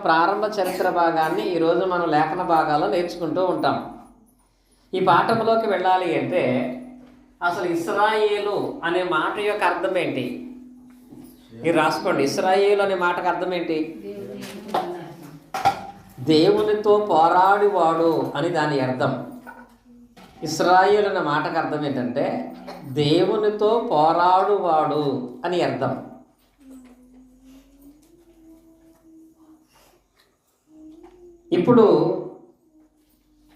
ప్రారంభ చరిత్ర భాగాన్ని ఈరోజు మనం లేఖన భాగాల్లో నేర్చుకుంటూ ఉంటాం. ఈ పాఠంలోకి వెళ్ళాలి అంటే అసలు ఇశ్రాయేలు అనే మాట యొక్క అర్థం ఏంటి? మీరు రాసుకోండి. ఇశ్రాయేలు అనే మాటకు అర్థం ఏంటి? దేవునితో పోరాడువాడు అని దాని అర్థం. ఇశ్రాయేలు అనే మాటకు అర్థం ఏంటంటే దేవునితో పోరాడువాడు అని అర్థం. ఇప్పుడు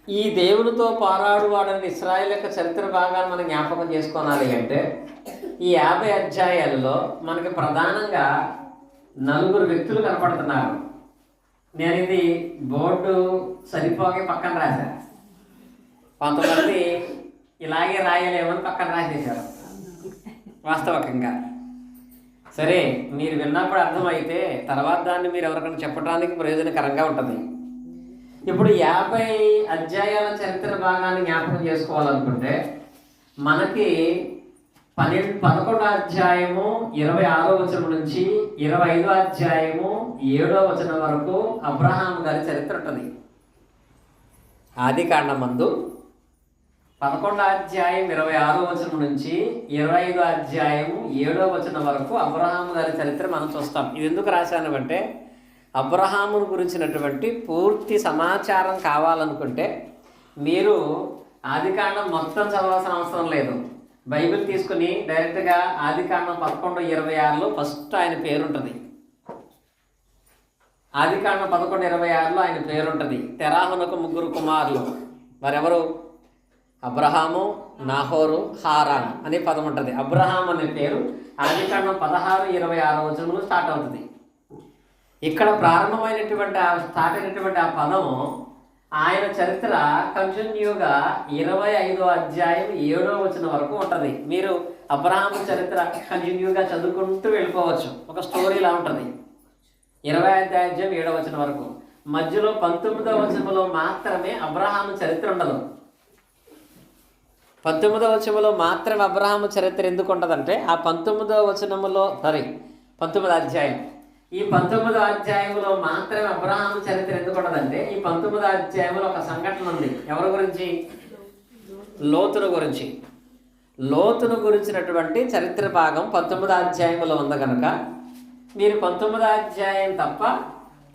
ఈ దేవునితో పోరాడువాడని ఇశ్రాయేలు యొక్క చరిత్ర భాగాన్ని మనం జ్ఞాపకం చేసుకోవాలి అంటే ఈ 50 అధ్యాయాలలో మనకి ప్రధానంగా 4 వ్యక్తులు కనపడుతున్నారు. నేను ఇది బోర్డు సరిపోగే పక్కన రాశాను. కొంతమంది ఇలాగే రాయలేమని పక్కన రాసేశారు. వాస్తవికంగా సరే, మీరు విన్నప్పుడు అర్థమైతే తర్వాత దాన్ని మీరు ఎవరికైనా చెప్పడానికి ప్రయోజనకరంగా ఉంటుంది. ఇప్పుడు 50 అధ్యాయాల చరిత్ర భాగాన్ని జ్ఞాపకం చేసుకోవాలనుకుంటే మనకి 11వ అధ్యాయము 26వ వచనం నుంచి 25వ అధ్యాయము 7వ వచనం వరకు అబ్రహాము గారి చరిత్ర ఉంటుంది. ఆదికాండమందు 11వ అధ్యాయం 26వ వచనం నుంచి 25వ అధ్యాయము 7వ వచనం వరకు అబ్రహాము గారి చరిత్ర మనం చూస్తాం. ఇది ఎందుకు రాశాను అంటే అబ్రహామును గురించినటువంటి పూర్తి సమాచారం కావాలనుకుంటే మీరు ఆదికాండం మొత్తం చదవాల్సిన అవసరం లేదు. బైబిల్ తీసుకుని డైరెక్ట్గా ఆదికాండం 11:26లో ఫస్ట్ ఆయన పేరుంటుంది. ఆదికాండం 11:26లో ఆయన పేరుంటుంది. తెరాహునకు 3 కుమారులు. మరెవరు? అబ్రహాము, నాహోరు, హారాన్ అనే పదం ఉంటుంది. అబ్రహాం అనే పేరు ఆదికాండం 16:26 వచనంలో స్టార్ట్ అవుతుంది. ఇక్కడ ప్రారంభమైనటువంటి స్టార్ట్ అయినటువంటి ఆ పదము ఆయన చరిత్ర కంటిన్యూగా 25వ అధ్యాయం 7వ వచనం వరకు ఉంటుంది. మీరు అబ్రహాము చరిత్ర కంటిన్యూగా చదువుకుంటూ వెళ్ళిపోవచ్చు. ఒక స్టోరీలా ఉంటుంది. 25వ అధ్యాయం 7వ వచనం వరకు. మధ్యలో 19వ వచనంలో మాత్రమే అబ్రహాము చరిత్ర ఉండదు. 19వ వచనంలో మాత్రమే అబ్రహాము చరిత్ర ఎందుకు ఉంటుందంటే ఆ 19వ వచనంలో 19వ అధ్యాయం ఈ 19వ అధ్యాయంలో మాత్రమే అబ్రహాము చరిత్ర ఎందుకు ఉండదంటే ఈ 19వ అధ్యాయంలో ఒక సంఘటన ఉంది. ఎవరి గురించి? లోతును గురించి. లోతును గురించినటువంటి చరిత్ర భాగం 19వ అధ్యాయంలో ఉంది కనుక మీరు 19వ అధ్యాయం తప్ప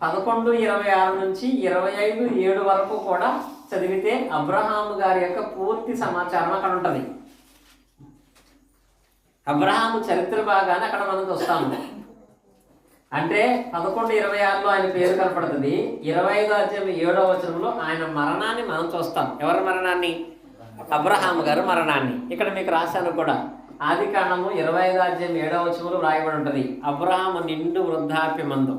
11:26 నుంచి 25:7 వరకు కూడా చదివితే అబ్రహాము గారి యొక్క పూర్తి సమాచారం అక్కడ ఉంటుంది. అబ్రహాము చరిత్ర భాగాన్ని అక్కడ మనం చూస్తాము. అంటే 11:26లో ఆయన పేరు కనపడుతుంది. 25వ అధ్యాయం 7వ వచనంలో ఆయన మరణాన్ని మనం చూస్తాం. ఎవరి మరణాన్ని? అబ్రహాము గారి మరణాన్ని. ఇక్కడ మీకు రాశాను కూడా. ఆదికాండము 25వ అధ్యాయం 7వ వచనంలో వ్రాయబడి ఉంటుంది. అబ్రహాము నిండు వృద్ధాప్యమందు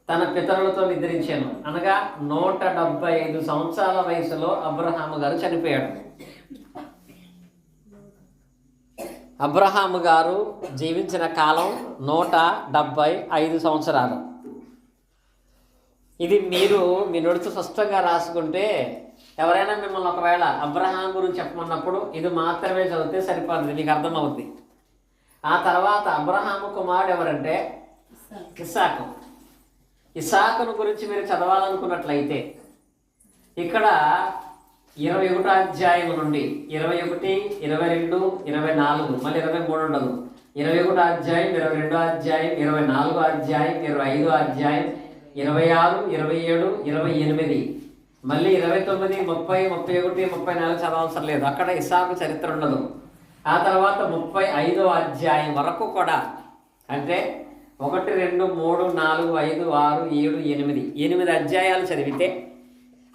తన పితరులతో నిద్రించాను. అనగా 175 సంవత్సరాల వయసులో అబ్రహాము గారు చనిపోయాడు. అబ్రహాము గారు జీవించిన కాలం 175 సంవత్సరాలు. ఇది మీరు మీ నోటితో స్పష్టంగా రాసుకుంటే ఎవరైనా మిమ్మల్ని ఒకవేళ అబ్రహాం గురించి చెప్పమన్నప్పుడు ఇది మాత్రమే చదివితే సరిపోతుంది, మీకు అర్థమవుద్ది. ఆ తర్వాత అబ్రహాము కుమారుడు ఎవరంటే ఇస్సాకు. ఇస్సాకును గురించి మీరు చదవాలనుకున్నట్లయితే ఇక్కడ 21వ అధ్యాయం నుండి 21, 22, 24 మళ్ళీ 23 ఉండదు. 21వ అధ్యాయం, 22వ అధ్యాయం, 24వ అధ్యాయం, 25వ అధ్యాయం, 26, 27, 28 మళ్ళీ 29, 30, 31, 34 చదవవసరం లేదు. అక్కడ ఇస్సాకు చరిత్ర ఉండదు. ఆ తర్వాత 35వ అధ్యాయం వరకు కూడా అంటే 1, 2, 3, 4, 5, 6, 7, 8 అధ్యాయాలు చదివితే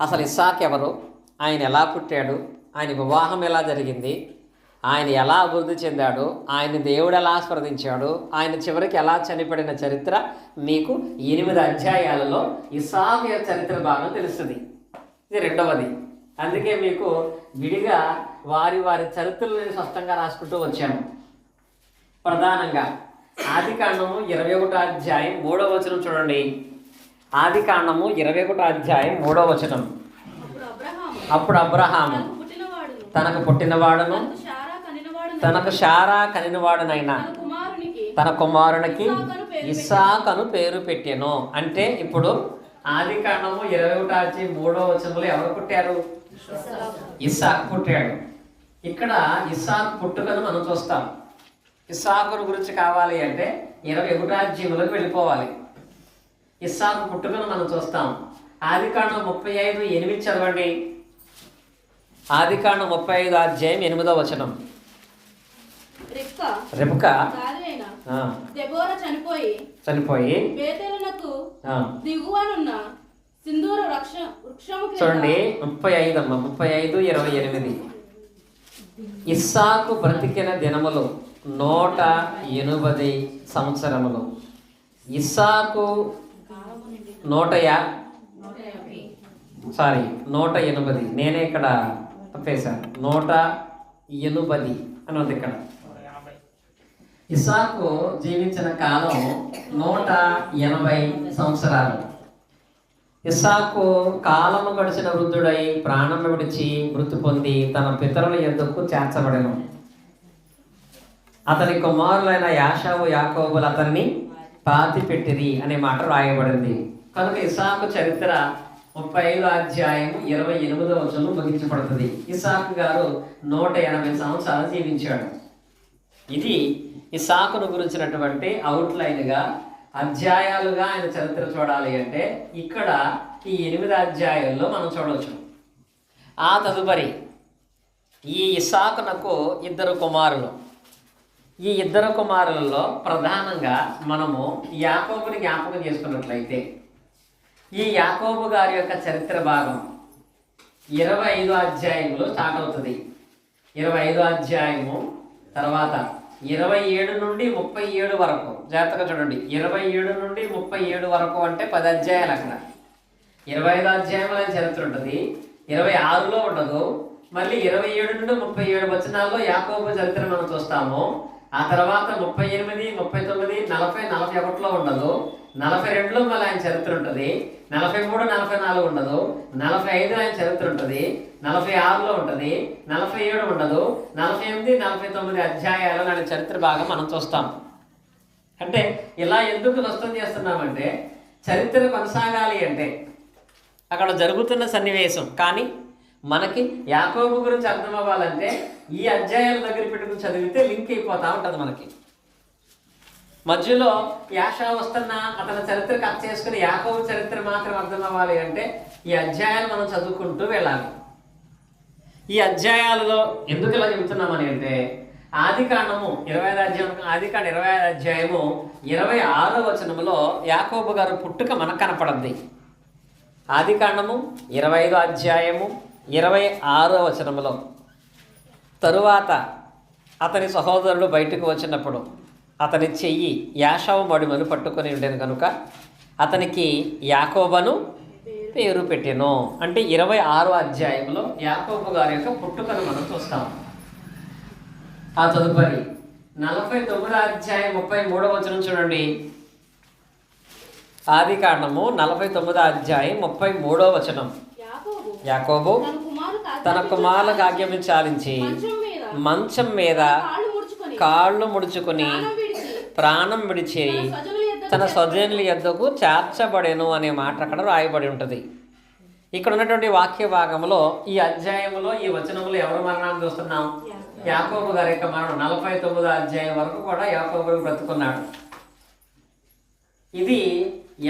అసలు ఇస్సాకు ఎవరు, ఆయన ఎలా పుట్టాడు, ఆయన వివాహం ఎలా జరిగింది, ఆయన ఎలా అభివృద్ధి చెందాడు, ఆయన దేవుడు ఎలా ఆస్వాదించాడు, ఆయన చివరికి ఎలా చనిపడిన చరిత్ర మీకు 8 అధ్యాయాలలో ఇస్సాకు చరిత్ర భాగం తెలుస్తుంది. ఇది రెండవది. అందుకే మీకు విడిగా వారి చరిత్రలను స్పష్టంగా రాసుకుంటూ వచ్చాను. ప్రధానంగా ఆదికాండము 21వ అధ్యాయం 3వ వచనం చూడండి. ఆదికాండము 21వ అధ్యాయం 3వ వచనం. అప్పుడు అబ్రహాము తనకు పుట్టినవాడును తనకు శారా కనినవాడునైనా తన కుమారునికి ఇస్సాకను పేరు పెట్టెను. అంటే ఇప్పుడు ఆది కాండము 21:3 ఎవరు పుట్టారు? ఇస్సాకు పుట్టాడు. ఇక్కడ ఇస్సాకు పుట్టుకను మనం చూస్తాం. ఇస్సాకును గురించి కావాలి అంటే 21 వెళ్ళిపోవాలి. ఇస్సాకు పుట్టుకను మనం చూస్తాం. ఆది కాండం 35:8 చదవండి. ఆది కాండం 35:8 రెబ్కా చనిపోయి చూడండి 35:28 ఇస్సాకు బ్రతికిన దినములు 180 సంవత్సరములు. ఇస్సాకు 180. నేనే ఇక్కడ తప్పేశాను. 180 అని ఉంది ఇక్కడ. ఇస్సాకు జీవించిన కాలం 180 సంవత్సరాలు. ఇస్సాకు కాలము గడిచిన వృద్ధుడై ప్రాణము విడిచి మృతి పొంది తన పితరుల యొద్దకు చేర్చబడెను. అతని కుమారులైన యాషావు యాకోబులు అతన్ని పాతి పెట్టిరి అనే మాట రాయబడింది. కనుక ఇస్సాకు చరిత్ర 35:28 ముగించబడుతుంది. ఇస్సాకు గారు 180 సంవత్సరాలు జీవించాడు. ఇది ఇస్సాకును గురించినటువంటి అవుట్లైన్గా అధ్యాయాలుగా ఆయన చరిత్ర చూడాలి అంటే ఇక్కడ ఈ 8 అధ్యాయాల్లో మనం చూడవచ్చు. ఆ తదుపరి ఈ ఇస్సాకునకు 2 కుమారులు. ఈ 2 కుమారులలో ప్రధానంగా మనము యాకోబుని జ్ఞాపకం చేసుకున్నట్లయితే ఈ యాకోబు గారి యొక్క చరిత్ర భాగం 25 అధ్యాయంలో స్టార్ట్ అవుతుంది. 25 అధ్యాయము తర్వాత 27 నుండి 37 వరకు జాగ్రత్తగా చూడండి. 27 నుండి 37 వరకు అంటే 10 అధ్యాయాలు. అక్కడ 25 అధ్యాయంలో చరిత్ర ఉంటుంది, 26లో ఉండదు. మళ్ళీ 27 నుండి 37 వచనాల్లో యాకోబు చరిత్ర మనం చూస్తాము. ఆ తర్వాత 38, 39, 40, 41లో ఉండదు. 42లో మళ్ళీ ఆయన చరిత్ర ఉంటుంది. 43, 44 ఉండదు. 45 ఆయన చరిత్ర ఉంటుంది. 46లో ఉంటుంది. 47 ఉండదు. 48, 49 అధ్యాయాలు ఆయన చరిత్ర బాగా మనం చూస్తాం. అంటే ఇలా ఎందుకు నష్టం చేస్తున్నామంటే చరిత్ర కొనసాగాలి అంటే అక్కడ జరుగుతున్న సన్నివేశం కానీ మనకి యాకోబు గురించి అర్థం అవ్వాలంటే ఈ అధ్యాయాల దగ్గర పెట్టుకుని చదివితే లింక్ అయిపోతూ ఉంటుంది. మనకి మధ్యలో యాషా వస్తున్నా అతని చరిత్ర కట్ చేసుకుని యాకోబు చరిత్ర మాత్రం అర్థం అవ్వాలి అంటే ఈ అధ్యాయాలు మనం చదువుకుంటూ వెళ్ళాలి. ఈ అధ్యాయాలలో ఎందుకు ఇలా చెబుతున్నామని అంటే ఆదికాండము 25 అధ్యాయము 26వ వచనములో యాకోబు గారు పుట్టుక మనకు కనపడద్ది. ఆదికాండము 25 అధ్యాయము 26వ వచనములో తరువాత అతని సహోదరుడు బయటకు వచ్చినప్పుడు అతని చెయ్యి యాషావు మడిమను పట్టుకొని ఉండేను కనుక అతనికి యాకోబను పేరు పెట్టెను. అంటే 26వ అధ్యాయంలో యాకోబు గారి యొక్క పుట్టుకను మనం చూస్తాం. ఆ తదుపరి 49వ అధ్యాయం 33వ వచనం చూడండి. ఆదికాండము 49వ అధ్యాయం 33వ వచనం. యాకోబు తన కుమారులకు ఆజ్ఞను చాలించి మంచం మీద కాళ్ళు ముడుచుకొని ప్రాణం విడిచి తన స్వజనుల యొద్దకు చేర్చబడెను అనే మాట అక్కడ రాయబడి ఉంటుంది. ఇక్కడ ఉన్నటువంటి వాక్య భాగంలో ఈ అధ్యాయంలో ఈ వచనంలో ఎవరు మరణాన్ని చూస్తున్నాం? యాకోబు గారి యొక్క మరణం. 49వ అధ్యాయం వరకు కూడా యాకోబు బ్రతుకున్నాడు. ఇది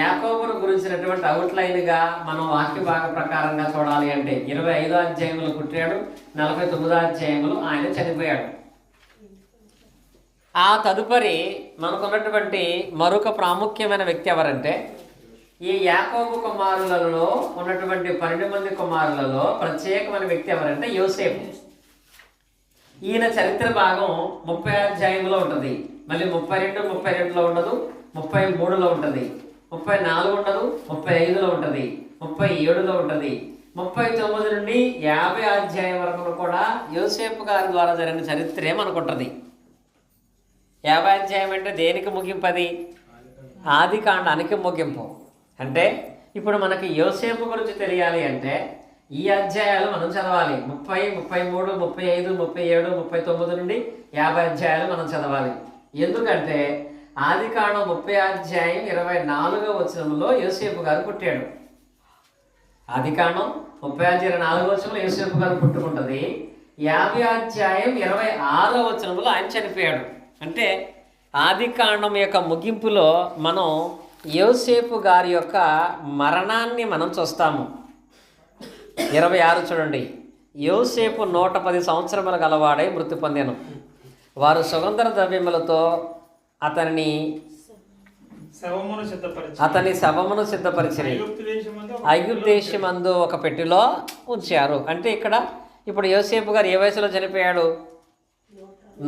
యాకోబును గురించినటువంటి అవుట్లైన్గా మనం వాక్య భాగ ప్రకారంగా చూడాలి అంటే 25వ అధ్యాయంలో పుట్టాడు, 49వ అధ్యాయంలో ఆయన చనిపోయాడు. ఆ తదుపరి మనకున్నటువంటి మరొక ప్రాముఖ్యమైన వ్యక్తి ఎవరంటే ఈ యాకోబు కుమారులలో ఉన్నటువంటి 12 మంది కుమారులలో ప్రత్యేకమైన వ్యక్తి ఎవరంటే యోసేపు. ఈయన చరిత్ర భాగం 30 అధ్యాయంలో ఉంటుంది. మళ్ళీ 32లో ఉండదు, 33లో ఉంటుంది, 34 ఉండదు, 35లో ఉంటుంది, 37లో ఉంటుంది, 39 నుండి 50 అధ్యాయం వరకు కూడా యోసేపు గారి ద్వారా జరిగిన చరిత్రే మనకుంటుంది. 50 అధ్యాయం అంటే దేనికి ముగింపు? అది ఆదికాండానికి ముగింపు. అంటే ఇప్పుడు మనకి యోసేపు గురించి తెలియాలి అంటే ఈ అధ్యాయాలు మనం చదవాలి. 30, 33, 35, 37, 39 నుండి 50 అధ్యాయాలు మనం చదవాలి. ఎందుకంటే ఆదికాండం 30 అధ్యాయం 24 యోసేపు గారు పుట్టాడు. ఆదికాండం 30 అధ్యాయం 24 యోసేపు గారు పుట్టుకుంటుంది. 50 అధ్యాయం 26 ఆయన చనిపోయాడు. అంటే ఆదికాండం యొక్క ముగింపులో మనం యోసేపు గారి యొక్క మరణాన్ని మనం చూస్తాము. 26 చూడండి. యోసేపు 110 సంవత్సరములు గలవాడై మృతి పొందెను. వారు సుగంధ ద్రవ్యములతో అతని శవమును సిద్ధపరిచిరి. ఐగుప్తు దేశమందు ఒక పెట్టెలో ఉంచారు. అంటే ఇప్పుడు యోసేపు గారు ఏ వయసులో చనిపోయాడు?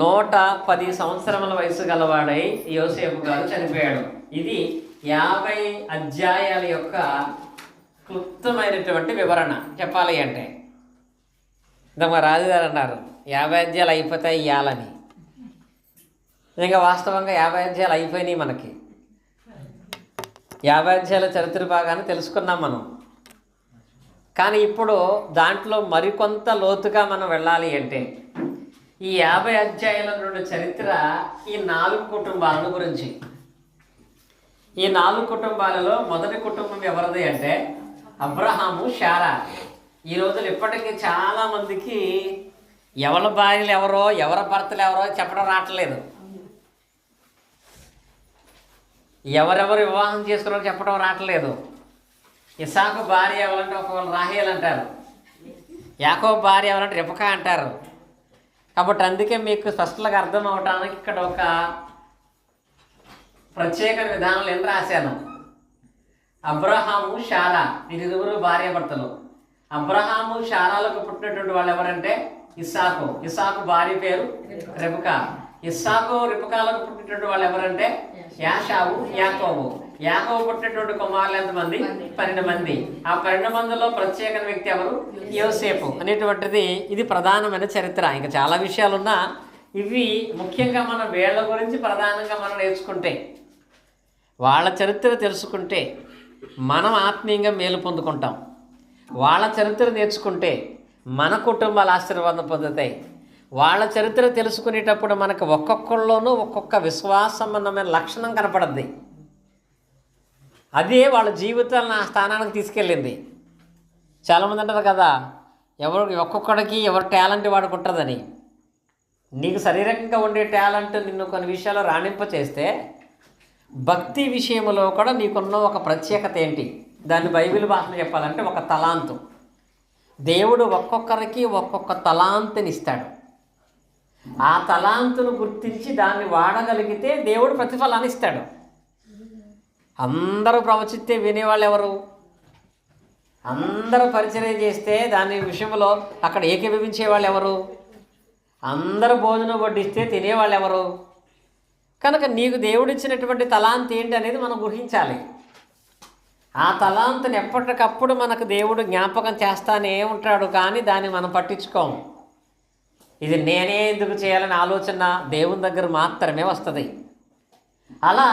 110 సంవత్సరముల వయసు గలవాడై యోసేపు గారు చనిపోయాడు. ఇది 50 అధ్యాయాల యొక్క క్లుప్తమైనటువంటి వివరణ చెప్పాలి అంటే. మా రాజుగారు అన్నారు 50 అధ్యాయాలు అయిపోతాయి ఇవ్వాలని. ఇంకా వాస్తవంగా 50 అధ్యాయాలు అయిపోయినాయి. మనకి 50 అధ్యాయాల చరిత్ర భాగాన్ని తెలుసుకున్నాం మనం. కానీ ఇప్పుడు దాంట్లో మరికొంత లోతుగా మనం వెళ్ళాలి అంటే ఈ 50 అధ్యాయాల నుండి చరిత్ర ఈ 4 కుటుంబాల గురించి. ఈ 4 కుటుంబాలలో మొదటి కుటుంబం ఎవరిది అంటే అబ్రహాము, శారా. ఈ రోజులు ఇప్పటికీ చాలామందికి ఎవరి భార్యలు ఎవరో ఎవరి భర్తలు ఎవరో చెప్పడం రావట్లేదు. ఎవరెవరు వివాహం చేసుకున్నారో చెప్పడం రావట్లేదు. ఇసాకు భార్య ఎవరంటే ఒకవేళ రాహేల్ అంటారు, యాకోబు భార్య ఎవరంటే రిబకా అంటారు. కాబట్టి అందుకే మీకు స్పష్టంగా అర్థం అవడానికి ఇక్కడ ఒక ప్రత్యేక విధానాలు ఏం రాశాను. అబ్రహాము, శారా వీరిరువురు భార్యాభర్తలు. అబ్రహాము, శారాలకు పుట్టినటువంటి వాళ్ళు ఎవరంటే ఇస్సాకు భార్య పేరు రిబకా. ఇస్సాకు, రిబకాలకు పుట్టినటువంటి వాళ్ళు ఎవరంటే యాషావు, యాకోబు. యాకోబు పుట్టినటువంటి కుమారులు ఎంతమంది? 12 మంది. ఆ 12 మందిలో ప్రత్యేక వ్యక్తి ఎవరు? యోసేపు అనేటువంటిది. ఇది ప్రధానమైన చరిత్ర. ఇంకా చాలా విషయాలున్నా ఇవి ముఖ్యంగా మన వీళ్ళ గురించి ప్రధానంగా మనం నేర్చుకుంటే, వాళ్ళ చరిత్ర తెలుసుకుంటే మనం ఆత్మీయంగా మేలు పొందుకుంటాం. వాళ్ళ చరిత్ర నేర్చుకుంటే మన కుటుంబాలు ఆశీర్వాదం పొందుతాయి. వాళ్ళ చరిత్ర తెలుసుకునేటప్పుడు మనకు ఒక్కొక్కళ్ళలోనూ ఒక్కొక్క విశ్వాసమైన లక్షణం కనపడుద్ది. అదే వాళ్ళ జీవితాలను ఆ స్థానానికి తీసుకెళ్ళింది. చాలామంది అంటారు కదా, ఒక్కొక్కడికి ఎవరి టాలెంట్ వాడికి ఉంటుందని. నీకు శారీరకంగా ఉండే టాలెంట్ నిన్ను కొన్ని విషయాలు రాణింప చేస్తే భక్తి విషయంలో కూడా నీకున్న ఒక ప్రత్యేకత ఏంటి? దాన్ని బైబిల్ భాషలో చెప్పాలంటే ఒక తలాంతు. దేవుడు ఒక్కొక్కరికి ఒక్కొక్క తలాంతుని ఇస్తాడు. ఆ తలాంతును గుర్తించి దాన్ని వాడగలిగితే దేవుడు ప్రతిఫలాన్ని ఇస్తాడు. అందరూ ప్రవచిస్తే వినేవాళ్ళు ఎవరు? అందరూ పరిచర్య చేస్తే దాని విషయంలో అక్కడ ఏకీభవించే వాళ్ళు ఎవరు? అందరూ భోజనం వడ్డిస్తే తినేవాళ్ళు ఎవరు? కనుక నీకు దేవుడిచ్చినటువంటి తలాంత్ ఏంటి అనేది మనం గ్రహించాలి. ఆ తలాంతుని ఎప్పటికప్పుడు మనకు దేవుడు జ్ఞాపకం చేస్తానే ఉంటాడు, కానీ దాన్ని మనం పట్టించుకోము. ఇది నేనే ఎందుకు చేయాలని ఆలోచన దేవుని దగ్గర మాత్రమే వస్తుంది. అలా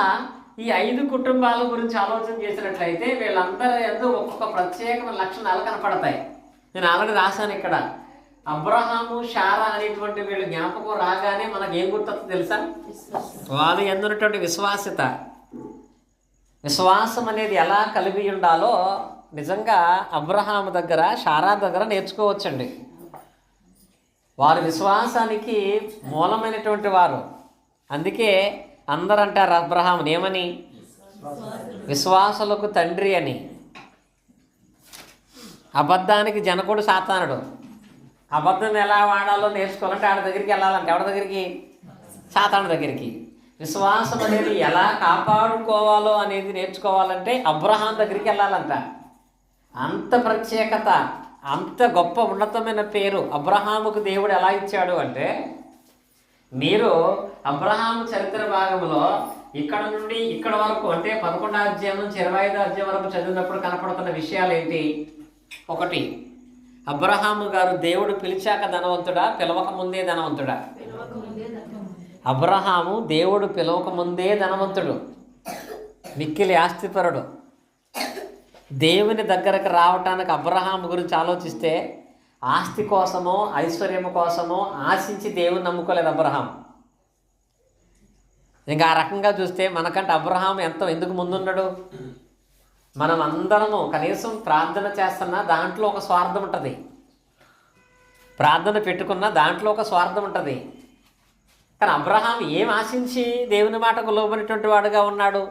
ఈ 5 కుటుంబాల గురించి ఆలోచన చేసినట్లయితే వీళ్ళందరూ ఎందు ఒక్కొక్క ప్రత్యేకమైన లక్షణాలు కనపడతాయి. నేను ఆల్రెడీ రాశాను ఇక్కడ. అబ్రహాము, శారా అనేటువంటి వీళ్ళు జ్ఞాపకం రాగానే మనకు ఏం గుర్తొస్తుందో తెలుసా? వాళ్ళు ఎందున్నటువంటి విశ్వాసం అనేది ఎలా కలిగి ఉండాలో నిజంగా అబ్రహాము దగ్గర, శారా దగ్గర నేర్చుకోవచ్చండి. వారి విశ్వాసానికి మూలమైనటువంటి వారు. అందుకే అందరూ అంటారు అబ్రహాముని ఏమని? విశ్వాసులకు తండ్రి అని. అబద్ధానికి జనకుడు సాతానుడు. అబద్ధం ఎలా వాడాలో నేర్చుకోవాలంటే ఆడ దగ్గరికి వెళ్ళాలంటే ఎవరి దగ్గరికి? సాతాను దగ్గరికి. విశ్వాసం అనేది ఎలా కాపాడుకోవాలో అనేది నేర్చుకోవాలంటే అబ్రహాం దగ్గరికి వెళ్ళాలంట. అంత ప్రత్యేకత, అంత గొప్ప ఉన్నతమైన పేరు అబ్రహాముకు దేవుడు ఎలా ఇచ్చాడు అంటే, మీరు అబ్రహాము చరిత్ర భాగంలో ఇక్కడ నుండి ఇక్కడ వరకు అంటే 11వ అధ్యాయం నుంచి 25వ అధ్యాయం వరకు చదివినప్పుడు కనపడుతున్న విషయాలు ఏంటి? 1, అబ్రహాము గారు దేవుడు పిలిచాక ధనవంతుడా, పిలవక ముందే ధనవంతుడా? అబ్రహాము దేవుడు పిలవక ముందే ధనవంతుడు, మిక్కిలి ఆస్తిపరుడు. దేవుని దగ్గరకు రావటానికి అబ్రహాము గురించి ఆలోచిస్తే ఆస్తి కోసమో ఐశ్వర్యము కోసమో ఆశించి దేవుని నమ్ముకోలేదు అబ్రహాం. ఇంకా ఆ రకంగా చూస్తే మనకంటే అబ్రహాం ఎందుకు ముందున్నాడు? మనం అందరము కనీసం ప్రార్థన చేస్తున్నా దాంట్లో ఒక స్వార్థం ఉంటుంది, ప్రార్థన పెట్టుకున్నా దాంట్లో ఒక స్వార్థం ఉంటుంది. కానీ అబ్రహాం ఏం ఆశించి దేవుని మాటకు లోబడినటువంటి వాడుగా ఉన్నాడు?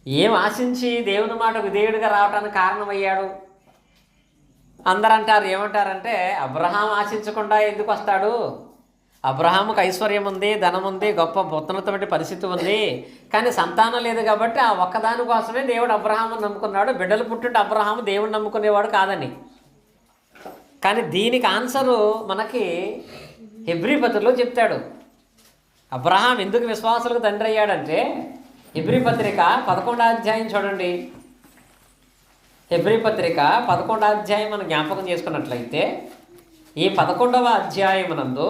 ఏం ఆశించి దేవుని మాట విధేయుడిగా రావడానికి కారణమయ్యాడు? అందరూ అంటారు, ఏమంటారంటే అబ్రహాం ఆశించకుండా ఎందుకు వస్తాడు? అబ్రహాముకు ఐశ్వర్యం ఉంది, ధనం ఉంది, గొప్ప ఉన్నతమైన పరిస్థితి ఉంది, కానీ సంతానం లేదు కాబట్టి ఆ ఒక్కదాని కోసమే దేవుడు అబ్రహామును నమ్ముకున్నాడు. బిడ్డలు పుట్టింటే అబ్రహాము దేవుడు నమ్ముకునేవాడు కాదని. కానీ దీనికి ఆన్సరు మనకి హెబ్రీ పత్రికలో చెప్తాడు. అబ్రహాం ఎందుకు విశ్వాసులకు తండ్రి అయ్యాడంటే, హెబ్రీ పత్రిక 11వ అధ్యాయం చూడండి. హెబ్రీ పత్రిక 11వ అధ్యాయం మనం జ్ఞాపకం చేసుకున్నట్లయితే, ఈ 11వ అధ్యాయమునందు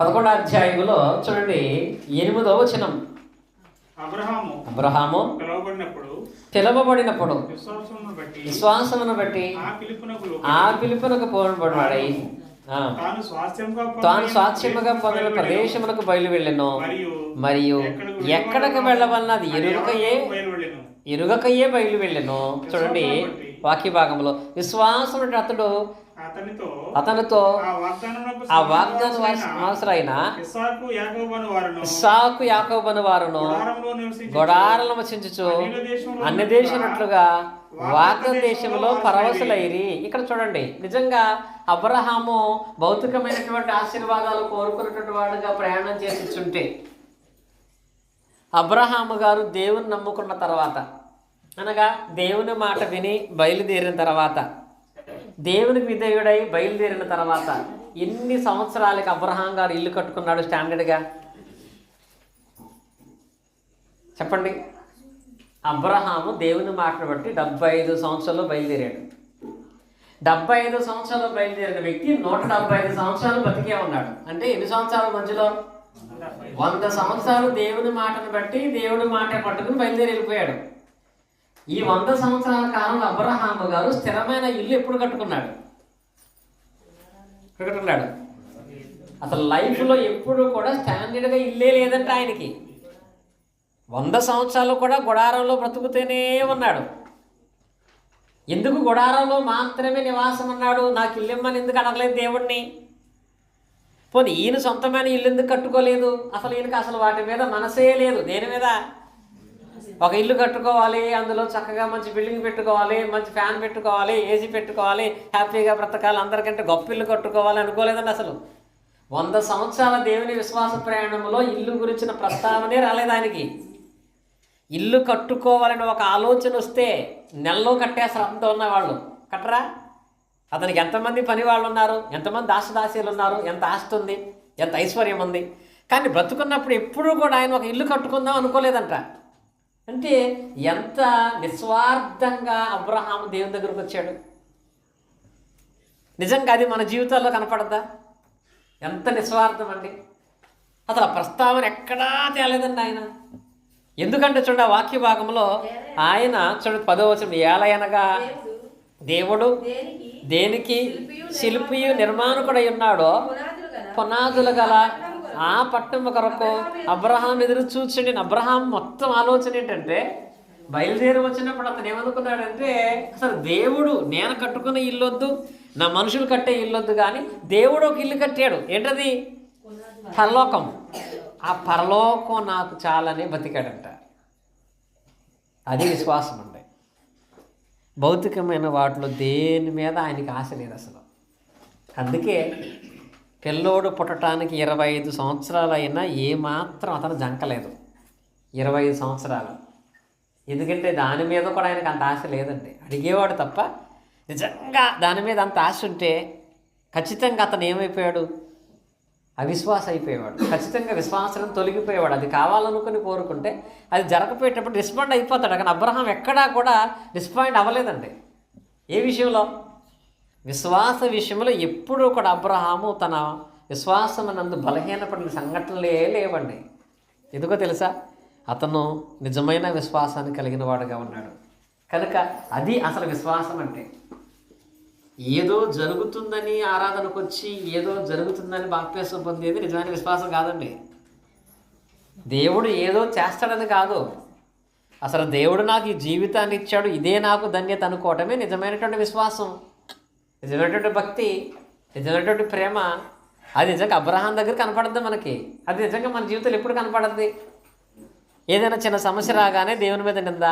11వ అధ్యాయంలో చూడండి 8వ వచనం. అబ్రహాము పిలువబడినప్పుడు విశ్వాసమును బట్టి ఆ పిలుపునకు పోబడివాడై తాను స్వాస్థ్యముగా పొందిన ప్రదేశమునకు బయలు వెళ్ళెను. మరియు ఎక్కడికి వెళ్ళవలనది ఎరుగకయే బయలు వెళ్ళెను. చూడండి వాక్య భాగంలో, విశ్వాసం అతనితో ఆ వాగ్దాన వారసులైన ఇస్సాకు యాకోబను వారును గొడారలు వసించుచు అన్ని దేశములుగా వాగ్దాన దేశంలో పరవశులైరి. ఇక్కడ చూడండి, నిజంగా అబ్రహాము భౌతికమైనటువంటి ఆశీర్వాదాలు కోరుకున్నటువంటి వాడుగా ప్రయాణం చేసిచుంటే, అబ్రహాము గారు దేవుని నమ్ముకున్న తర్వాత, అనగా దేవుని మాట విని బయలుదేరిన తర్వాత, దేవునికి విధేయుడై బయలుదేరిన తర్వాత ఎన్ని సంవత్సరాలకి అబ్రహాం గారు ఇల్లు కట్టుకున్నాడు స్టాండర్డ్గా? చెప్పండి. అబ్రహాము దేవుని మాటను బట్టి 75 సంవత్సరాలు బయలుదేరాడు. 75 సంవత్సరాలు బయలుదేరిన వ్యక్తి 175 సంవత్సరాలు బతికే ఉన్నాడు. అంటే ఎన్ని సంవత్సరాల మధ్యలో? 100 సంవత్సరాలు దేవుని మాటను బట్టి దేవుని మాట పట్టుకుని బయలుదేరి వెళ్ళిపోయాడు. ఈ 100 సంవత్సరాల కాలంలో అబ్రహాము గారు స్థిరమైన ఇల్లు ఎప్పుడు కట్టుకున్నాడు? అసలు లైఫ్లో ఎప్పుడు కూడా స్టాండర్డ్గా ఇల్లే లేదంటే ఆయనకి. 100 సంవత్సరాలు కూడా గుడారంలో బ్రతుకుతూనే ఉన్నాడు. ఎందుకు గుడారంలో మాత్రమే నివాసం అన్నాడు? నాకు ఇల్లు ఇమ్మని ఎందుకు అడగలేదు దేవుణ్ణి? పోనీ ఈయన సొంతమైన ఇల్లు ఎందుకు కట్టుకోలేదు? అసలు ఈయనకి అసలు వాటి మీద మనసే లేదు. దేని మీద? ఒక ఇల్లు కట్టుకోవాలి, అందులో చక్కగా మంచి బిల్డింగ్ పెట్టుకోవాలి, మంచి ఫ్యాన్ పెట్టుకోవాలి, ఏసీ పెట్టుకోవాలి, హ్యాపీగా బ్రతకాలి, అందరికంటే గొప్ప ఇల్లు కట్టుకోవాలి అనుకోలేదండి. అసలు 100 సంవత్సరాల దేవుని విశ్వాస ప్రయాణంలో ఇల్లు గురించిన ప్రస్తావనే రాలేదు ఆయనకి. ఇల్లు కట్టుకోవాలని ఒక ఆలోచన వస్తే నెలలో కట్టేస్తారు. అంత ఉన్నవాళ్ళు కట్టరా? అతనికి ఎంతమంది పని వాళ్ళు ఉన్నారు, ఎంతమంది దాసదాసీలు ఉన్నారు, ఎంత ఆస్తి ఉంది, ఎంత ఐశ్వర్యం ఉంది, కానీ బ్రతుకున్నప్పుడు ఎప్పుడూ కూడా ఆయన ఒక ఇల్లు కట్టుకుందాం అనుకోలేదంట. అంటే ఎంత నిస్వార్థంగా అబ్రహాము దేవుని దగ్గరకు వచ్చాడు. నిజంగా అది మన జీవితాల్లో కనపడద్దా? ఎంత నిస్వార్థం అండి. అసలు ఆ ప్రస్తావన ఎక్కడా తేలేదండి ఆయన. ఎందుకంటే చూడండి, ఆ వాక్య భాగంలో ఆయన చూడండి 10వ వచనం, ఏలయనగా దేవుడు దేనికి శిల్పియు నిర్మాణకుడై ఉన్నాడో పునాదులు గల ఆ పట్టణము కొరకు అబ్రహాం ఎదురు చూచండి. అబ్రహాం మొత్తం ఆలోచన ఏంటంటే, బయలుదేరి వచ్చినప్పుడు అతను ఏమనుకున్నాడంటే, అసలు దేవుడు నేను కట్టుకున్న ఇల్లొద్దు, నా మనుషులు కట్టే ఇల్లొద్దు, కానీ దేవుడు ఒక ఇల్లు కట్టాడు. ఏంటది? పరలోకం. ఆ పరలోకం నాకు చాలని బతికాడంట. అది విశ్వాసం అండి. భౌతికమైన వాటిలో దేని మీద ఆయనకి ఆశ లేదు అసలు. అందుకే పిల్లోడు పుట్టడానికి 25 సంవత్సరాలు అయినా ఏమాత్రం అతను జంకలేదు. 25 సంవత్సరాలు. ఎందుకంటే దాని మీద కూడా ఆయనకు అంత ఆశ లేదండి. అడిగేవాడు తప్ప. నిజంగా దాని మీద అంత ఆశ ఉంటే ఖచ్చితంగా అతను ఏమైపోయాడు? అవిశ్వాస అయిపోయేవాడు. ఖచ్చితంగా విశ్వాసం తొలగిపోయేవాడు. అది కావాలనుకుని కోరుకుంటే అది జరగపోయేటప్పుడు రెస్పాండ్ అయిపోతాడు. కానీ అబ్రహాం ఎక్కడా కూడా రెస్పాండ్ అవ్వలేదండి. ఏ విషయంలో? విశ్వాస విషయంలో ఎప్పుడూ కూడా అబ్రహాము తన విశ్వాసమునందు బలహీనపడిన సంఘటనలే లేవండి. ఎందుకో తెలుసా? అతను నిజమైన విశ్వాసాన్ని కలిగిన వాడుగా ఉన్నాడు కనుక అది అసలు విశ్వాసం అంటే. ఏదో జరుగుతుందని ఆరాధనకు వచ్చి ఏదో జరుగుతుందని బాప్తిస్మం పొందేది నిజమైన విశ్వాసం కాదండి. దేవుడు ఏదో చేస్తాడని కాదు, అసలు దేవుడు నాకు ఈ జీవితాన్ని ఇచ్చాడు, ఇదే నాకు ధన్యత అనుకోవటమే నిజమైనటువంటి విశ్వాసం, నిజమైనటువంటి భక్తి, నిజమైనటువంటి ప్రేమ. అది నిజంగా అబ్రహాం దగ్గర కనపడద్దు మనకి, అది నిజంగా మన జీవితంలో ఎప్పుడు కనపడద్ది. ఏదైనా చిన్న సమస్య రాగానే దేవుని మీద నింద,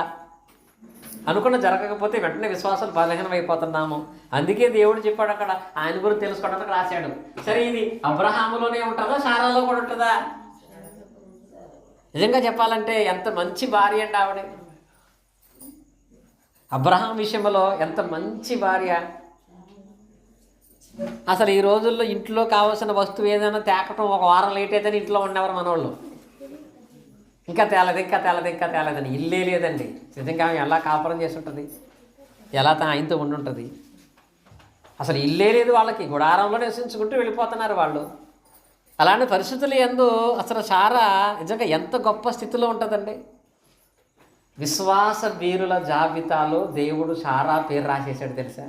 అనుకున్న జరగకపోతే వెంటనే విశ్వాసాలు బలహీనం అయిపోతున్నాము. అందుకే దేవుడు చెప్పాడు అక్కడ, ఆయన గురించి తెలుసుకోవడానికి రాశాడు. సరే, ఇది అబ్రహాములోనే ఉంటుందా, శారాలో కూడా ఉంటుందా? నిజంగా చెప్పాలంటే ఎంత మంచి భార్య అండి ఆవిడ. అబ్రహాం విషయంలో ఎంత మంచి భార్య. అసలు ఈ రోజుల్లో ఇంట్లో కావాల్సిన వస్తువు ఏదైనా తేకటం ఒక వారం లేట్ అయితేనే ఇంట్లో ఉండేవారు మనోళ్ళు. ఇంకా తేలదని ఇల్లే లేదండి. నిజంగా ఆమె ఎలా కాపురం చేసి ఉంటుంది, ఎలా ఆయనతో ఉండుంటుంది. అసలు ఇల్లే లేదు వాళ్ళకి, గుడారంలో నివసించుకుంటూ వెళ్ళిపోతున్నారు వాళ్ళు. అలాంటి పరిస్థితులు యందు అసలు శారా నిజంగా ఎంత గొప్ప స్థితిలో ఉంటుందండి. విశ్వాస వీరుల జాబితాలో దేవుడు శారా పేరు రాసేసాడు తెలుసా.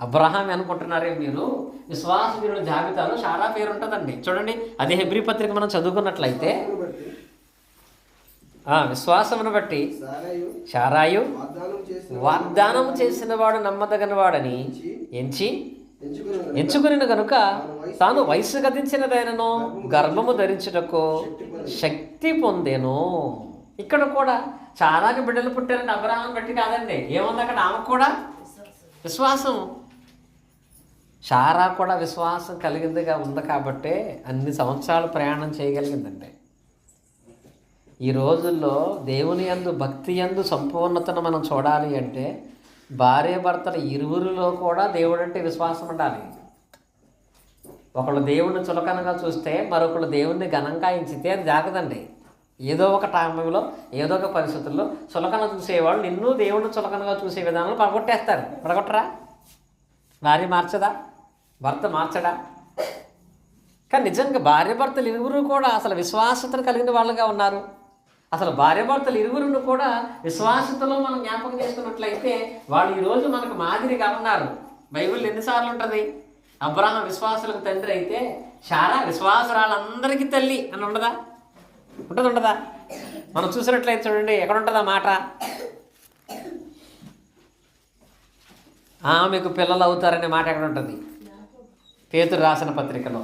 అబ్రహాం అనుకుంటున్నారే మీరు, విశ్వాస వీరుల జాబితాలో శారా పేరు ఉంటుందండి. చూడండి, అది హెబ్రీ పత్రిక మనం చదువుకున్నట్లయితే, విశ్వాసమును బట్టి శారాయు వాగ్దానం చేసిన వాడు నమ్మదగిన వాడని ఎంచుకుని కనుక తాను వయసు గతించినదైనను గర్భము ధరించుటకు శక్తి పొందేను. ఇక్కడ కూడా చాలాకి బిడ్డలు పుట్టారని అబ్రహాం బట్టి కాదండి, ఏముంది అక్కడ, ఆమె కూడా విశ్వాసం. శారా కూడా విశ్వాసం కలిగిందిగా ఉంది కాబట్టే అన్ని సంవత్సరాలు ప్రయాణం చేయగలిగిందండి. ఈ రోజుల్లో దేవుని యందు భక్తి యందు సంపూర్ణతను మనం చూడాలి అంటే భార్య భర్తల ఇరువురిలో కూడా దేవుడు అంటే విశ్వాసం ఉండాలి. ఒకళ్ళు దేవుడిని చులకనగా చూస్తే మరొకళ్ళు దేవుణ్ణి ఘనంగా ఎంచితే అది జాగదండి. ఏదో ఒక టైంలో ఏదో ఒక పరిస్థితుల్లో చులకన చూసేవాళ్ళు నిన్ను దేవుడిని చులకనగా చూసే విధానంలో పడగొట్టేస్తారు. పడగొట్టరా? భార్య మార్చదా? భర్త మార్చడా? కానీ నిజంగా భార్య భర్తలు ఇరువురు కూడా అసలు విశ్వాసతను కలిగిన వాళ్ళుగా ఉన్నారు. అసలు భార్య భర్తలు ఇరువురును కూడా విశ్వాసతలో మనం జ్ఞాపకం చేసుకున్నట్లయితే వాళ్ళు ఈరోజు మనకు మాదిరిగా ఉన్నారు. బైబిల్ ఎన్నిసార్లు ఉంటుంది, అబ్రహాం విశ్వాసులకు తండ్రి అయితే శారా విశ్వాసురాలందరికీ తల్లి అని ఉండదా? ఉండదా? మనం చూసినట్లయితే చూడండి, ఎక్కడ ఉంటుంది ఆ మాట, ఆమెకు పిల్లలు అవుతారనే మాట ఎక్కడ ఉంటుంది? పేతురు రాసిన పత్రికలో,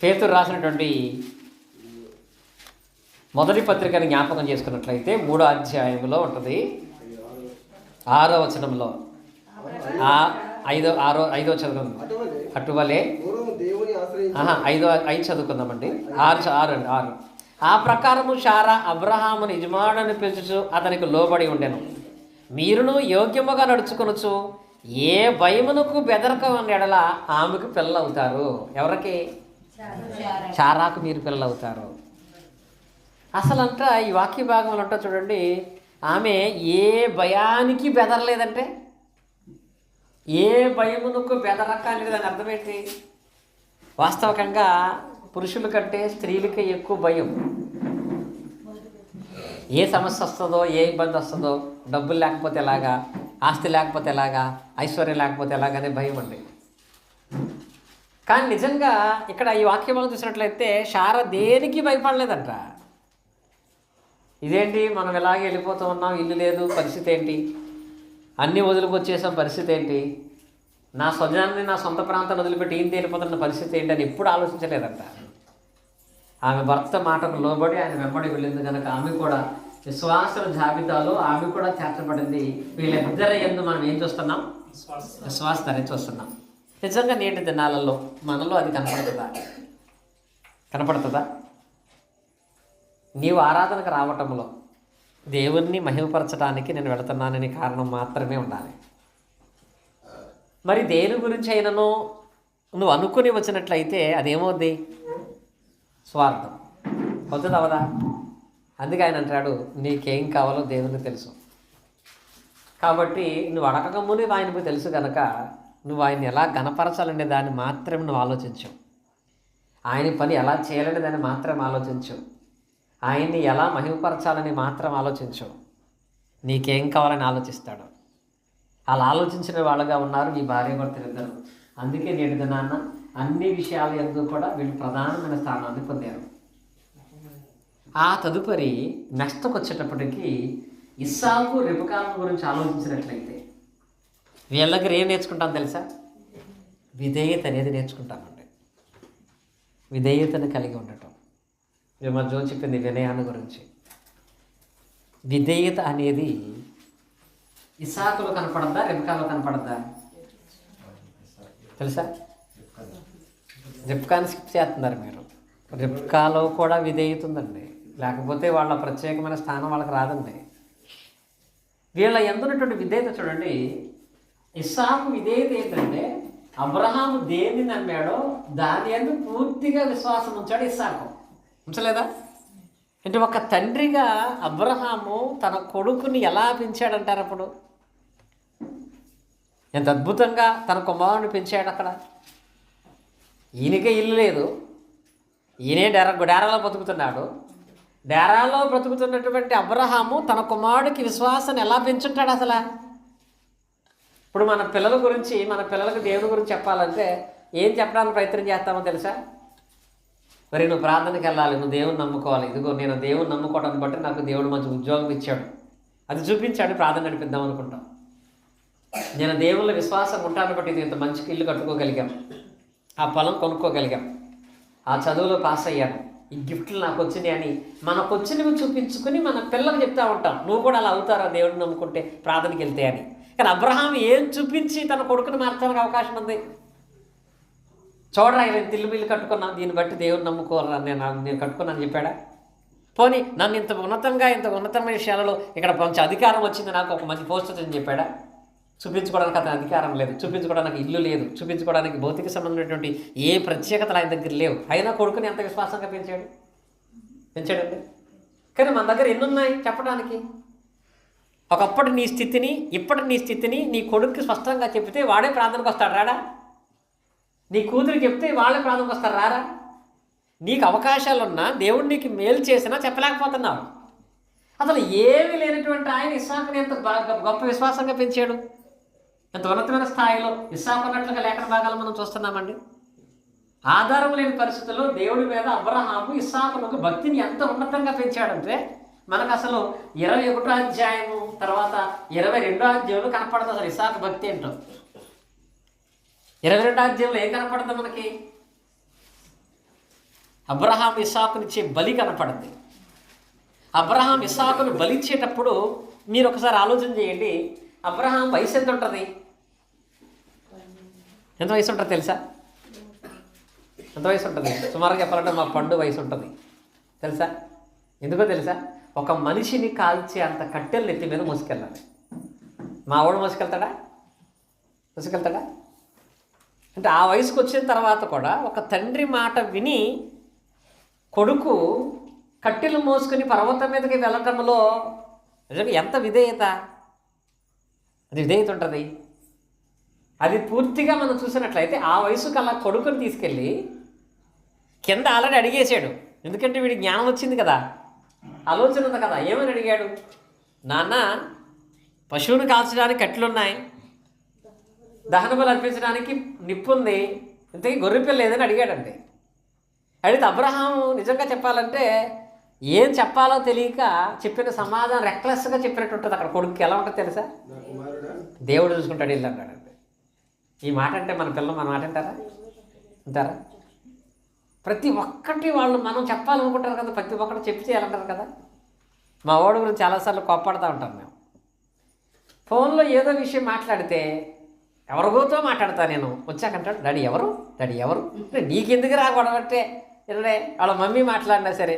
పేతురు రాసినటువంటి మొదటి పత్రికని జ్ఞాపకం చేసుకున్నట్లయితే 3వ అధ్యాయంలో ఉంటుంది, 6వ వచనంలో, 5వ చదువుకుందాం. అటువలే 5 చదువుకుందామండి. 6. ఆ ప్రకారము శారా అబ్రహామును యజమానుని పిలుచుచు అతనికి లోబడి ఉండెను. మీరును యోగ్యముగా నడుచుకొనొచ్చు ఏ భయమునకు బెదరక ఎడల ఆమెకు పిల్లలు అవుతారు. ఎవరికి? శారాకు మీరు పిల్లలు అవుతారు. అసలంట ఈ వాక్య భాగంలో అంటా చూడండి, ఆమె ఏ భయానికి బెదరలేదంటే, ఏ భయమునకు బెదరక అనేది దాని అర్థం ఏంటి? వాస్తవకంగా పురుషుల కంటే స్త్రీలకే ఎక్కువ భయం. ఏ సమస్య వస్తుందో, ఏ ఇబ్బంది వస్తుందో, డబ్బులు లేకపోతే ఎలాగా, ఆస్తి లేకపోతే ఎలాగా, ఐశ్వర్యం లేకపోతే ఎలాగనే భయం అండి. కానీ నిజంగా ఇక్కడ ఈ వాక్యం చూసినట్లయితే శారా దేనికి భయపడలేదంట. ఇదేంటి మనం ఇలాగే వెళ్ళిపోతూ ఉన్నాం, ఇల్లు లేదు, పరిస్థితి ఏంటి, అన్నీ వదిలికొచ్చేసాం, పరిస్థితి ఏంటి, నా స్వజనాన్ని నా సొంత ప్రాంతాన్ని వదిలిపెట్టి ఈయన వెళ్ళిపోతున్న పరిస్థితి ఏంటి అని ఎప్పుడు ఆలోచించలేదంట. ఆమె భర్త మాటకు లోబడి ఆయన వెంబడి వెళ్ళింది కనుక ఆమె కూడా విశ్వాసుల జాబితాలో ఆమె కూడా చేర్చబడింది. వీళ్ళిద్దరి యందు మనం ఏం చూస్తున్నాం? విశ్వాసాన్ని చూస్తున్నాం. నిజంగా నేటి దినాలలో మనలో అది కనపడుతుందా? నీవు ఆరాధనకు రావటంలో దేవుణ్ణి మహిమపరచడానికి నేను వెళుతున్నానని కారణం మాత్రమే ఉండాలి. మరి దేని గురించి అయినను నువ్వు అనుకుని వచ్చినట్లయితే అదేమవుద్ది? స్వార్థం అవుతుంది, అవదా? అందుకే ఆయన అంటాడు, నీకేం కావాలో దేవునికి తెలుసు. కాబట్టి నువ్వు అడగకముని ఆయనకు తెలుసు కనుక నువ్వు ఆయన్ని ఎలా గణపరచాలనే దాన్ని మాత్రమే నువ్వు ఆలోచించు. ఆయన పని ఎలా చేయాలనే దాన్ని మాత్రం ఆలోచించు. ఆయన్ని ఎలా మహిమపరచాలని మాత్రం ఆలోచించు. నీకేం కావాలని ఆలోచిస్తాడు. అలా ఆలోచించిన వాళ్ళగా ఉన్నారు ఈ భార్యాభర్తలు ఇద్దరు. అందుకే నేటి దినాన్న అన్ని విషయాలు ఎందుకు కూడా వీళ్ళు ప్రధానమైన స్థానాన్ని పొందారు. ఆ తదుపరి నెక్స్ట్కి వచ్చేటప్పటికి ఇస్సాకు రెబెకాల గురించి ఆలోచించినట్లయితే వీళ్ళ దగ్గర ఏం నేర్చుకుంటాం తెలుసా? విధేయత అనేది నేర్చుకుంటామండి. విధేయతను కలిగి ఉండటం. ఈ మధ్య చెప్పింది వినయాన్ని గురించి. విధేయత అనేది ఇస్సాకులో కనపడద్దా, రెబెకాలో కనపడద్దా తెలుసా? రెబ్కాని స్కిప్ చేస్తున్నారు మీరు. రెబ్కాలో కూడా విధేయత ఉందండి, లేకపోతే వాళ్ళ ప్రత్యేకమైన స్థానం వాళ్ళకి రాదండి. వీళ్ళ ఎందున్నటువంటి విధేయత చూడండి. ఇస్సాకు విధేయత ఏంటంటే అబ్రహాము దేన్ని నమ్మాడో దాని యందు పూర్తిగా విశ్వాసం ఉంచాడు ఇస్సాకు. ఉంచలేదా? అంటే ఒక తండ్రిగా అబ్రహాము తన కొడుకుని ఎలా పెంచాడంటారు? అప్పుడు ఎంత అద్భుతంగా తన కుమారుని పెంచాడు. అక్కడ ఈయనకే ఇల్లు లేదు, ఈయనే డేరాలో బ్రతుకుతున్నాడు. డేరాలో బ్రతుకుతున్నటువంటి అబ్రహాము తన కుమారుడికి విశ్వాసాన్ని ఎలా పెంచుంటాడు అసలు? ఇప్పుడు మన పిల్లల గురించి, మన పిల్లలకు దేవుని గురించి చెప్పాలంటే ఏం చెప్పడానికి ప్రయత్నం చేస్తామో తెలుసా? మరి నువ్వు ప్రార్థనకి వెళ్ళాలి, నువ్వు దేవుని నమ్ముకోవాలి. ఇదిగో నేను దేవుని నమ్ముకోవడాన్ని బట్టి నాకు దేవుడు మంచి ఉద్యోగం ఇచ్చాడు, అది చూపించాడు, ప్రార్థన నడిపిద్దాం అనుకుంటాం. నేను దేవుళ్ళ విశ్వాసం ఉంటాను బట్టి ఇంత మంచి ఇల్లు కట్టుకోగలిగాం, ఆ పొలం కొనుక్కోగలిగాం, ఆ చదువులో పాస్ అయ్యాను, ఈ గిఫ్ట్లు నాకు వచ్చినాయి అని మనకు వచ్చినవి చూపించుకుని మన పిల్లలకు చెప్తా ఉంటాం. నువ్వు కూడా అలా అవుతారా దేవుడిని నమ్ముకుంటే, ప్రార్థనకి వెళ్తే అని. కానీ అబ్రహాం ఏం చూపించి తన కొడుకుని మార్చడానికి అవకాశం ఉంది? చూడరా ఇలా ఇల్లు కట్టుకున్నాను, దీన్ని బట్టి దేవుడిని నమ్ముకోవాలా, నేను కట్టుకున్నాను చెప్పాడా? పోనీ నన్ను ఇంత ఉన్నతమైన విషయాలలో ఇక్కడ మంచి అధికారం వచ్చింది, నాకు ఒక మంచి పోస్ట్ వచ్చిందని చెప్పాడా? చూపించుకోవడానికి అతని అధికారం లేదు, చూపించుకోవడానికి ఇల్లు లేదు, చూపించుకోవడానికి భౌతిక సంబంధమైనటువంటి ఏ ప్రత్యేకతలు ఆయన దగ్గర లేవు. అయినా కొడుకుని ఎంత విశ్వాసంగా పెంచాడండి. కానీ మన దగ్గర ఎన్ని ఉన్నాయి చెప్పడానికి? ఒకప్పటి నీ స్థితిని, ఇప్పటి నీ స్థితిని నీ కొడుకుకి స్పష్టంగా చెప్తే వాడే ప్రార్థనకు వస్తాడు రాడా? నీ కూతురికి చెప్తే వాళ్ళే ప్రార్థనకు వస్తారు రారా? నీకు అవకాశాలున్నా, దేవుడు నీకు మేలు చేసినా చెప్పలేకపోతున్నావు. అసలు ఏమీ లేనటువంటి ఆయన ఇస్సాకుని ఎంత గొప్ప విశ్వాసంగా పెంచాడు, ఎంత ఉన్నతమైన స్థాయిలో ఇస్సాకు అన్నట్లుగా లేఖన భాగాలు మనం చూస్తున్నామండి. ఆధారం లేని పరిస్థితుల్లో దేవుడి మీద అబ్రహాము ఇస్సాకునకు భక్తిని ఎంత ఉన్నతంగా పెంచాడంటే మనకు అసలు 21వ అధ్యాయము తర్వాత 22వ అధ్యాయంలో కనపడుతుంది అసలు ఇస్సాకు భక్తి ఏంటో. 22వ అధ్యాయంలో ఏం కనపడుతుంది మనకి? అబ్రహాం ఇస్సాకునిచ్చే బలి కనపడుతుంది. అబ్రహాం ఇస్సాకును బలిచ్చేటప్పుడు మీరు ఒకసారి ఆలోచన చేయండి. అబ్రహాం వయసు ఎంత ఉంటుంది? ఎంత వయసు ఉంటుంది తెలుసా? ఎంత వయసు ఉంటుంది? సుమారుగా చెప్పాలంటే మా పండు వయసు ఉంటుంది తెలుసా? ఎందుకో తెలుసా? ఒక మనిషిని కాల్చే అంత కట్టెలు నెత్తి మీద మోసుకెళ్ళాలి. మా వాడు మోసుకెళ్తాడా? అంటే ఆ వయసుకు వచ్చిన తర్వాత కూడా ఒక తండ్రి మాట విని కొడుకు కట్టెలు మోసుకొని పర్వతం మీదకి వెళ్ళటంలో నిజంగా ఎంత విధేయత! అది విధేయత ఉంటుంది. అది పూర్తిగా మనం చూసినట్లయితే ఆ వయసుకు అలా కొడుకుని తీసుకెళ్ళి కింద ఆల్రెడీ అడిగేశాడు. ఎందుకంటే వీడికి జ్ఞానం వచ్చింది కదా, ఆలోచన ఉంది కదా. ఏమని అడిగాడు? నాన్న, పశువుని కాల్చడానికి కట్టెలున్నాయి, దహన బలి అర్పించడానికి నిప్పు ఉంది, ఇంతకీ గొర్రెపిల్ల లేదని అడిగాడండి. అడిగితే అబ్రహాము నిజంగా చెప్పాలంటే ఏం చెప్పాలో తెలియక చెప్పిన సమాధానం రెక్లెస్గా చెప్పినట్టు ఉంటుంది. అక్కడ కొడుకు ఎలా ఉంటుంది తెలుసా? దేవుడు చూసుకుంటాడు ఇల్లు అన్నాడండి. ఈ మాట అంటే మన పిల్లలు మన మాట అంటారా? ప్రతి ఒక్కటి వాళ్ళు మనం చెప్పాలనుకుంటారు కదా, ప్రతి ఒక్కటి చెప్పి చేయాలంటారు కదా. మా వాడి గురించి చాలాసార్లు కోప్పడుతూ ఉంటాం మేము. ఫోన్లో ఏదో విషయం మాట్లాడితే ఎవరిగోతో మాట్లాడతా నేను, వచ్చాకంటాడు డాడీ ఎవరు నీకెందుకు రా గొడవట్టే ఇరడే వాళ్ళ మమ్మీ మాట్లాడినా సరే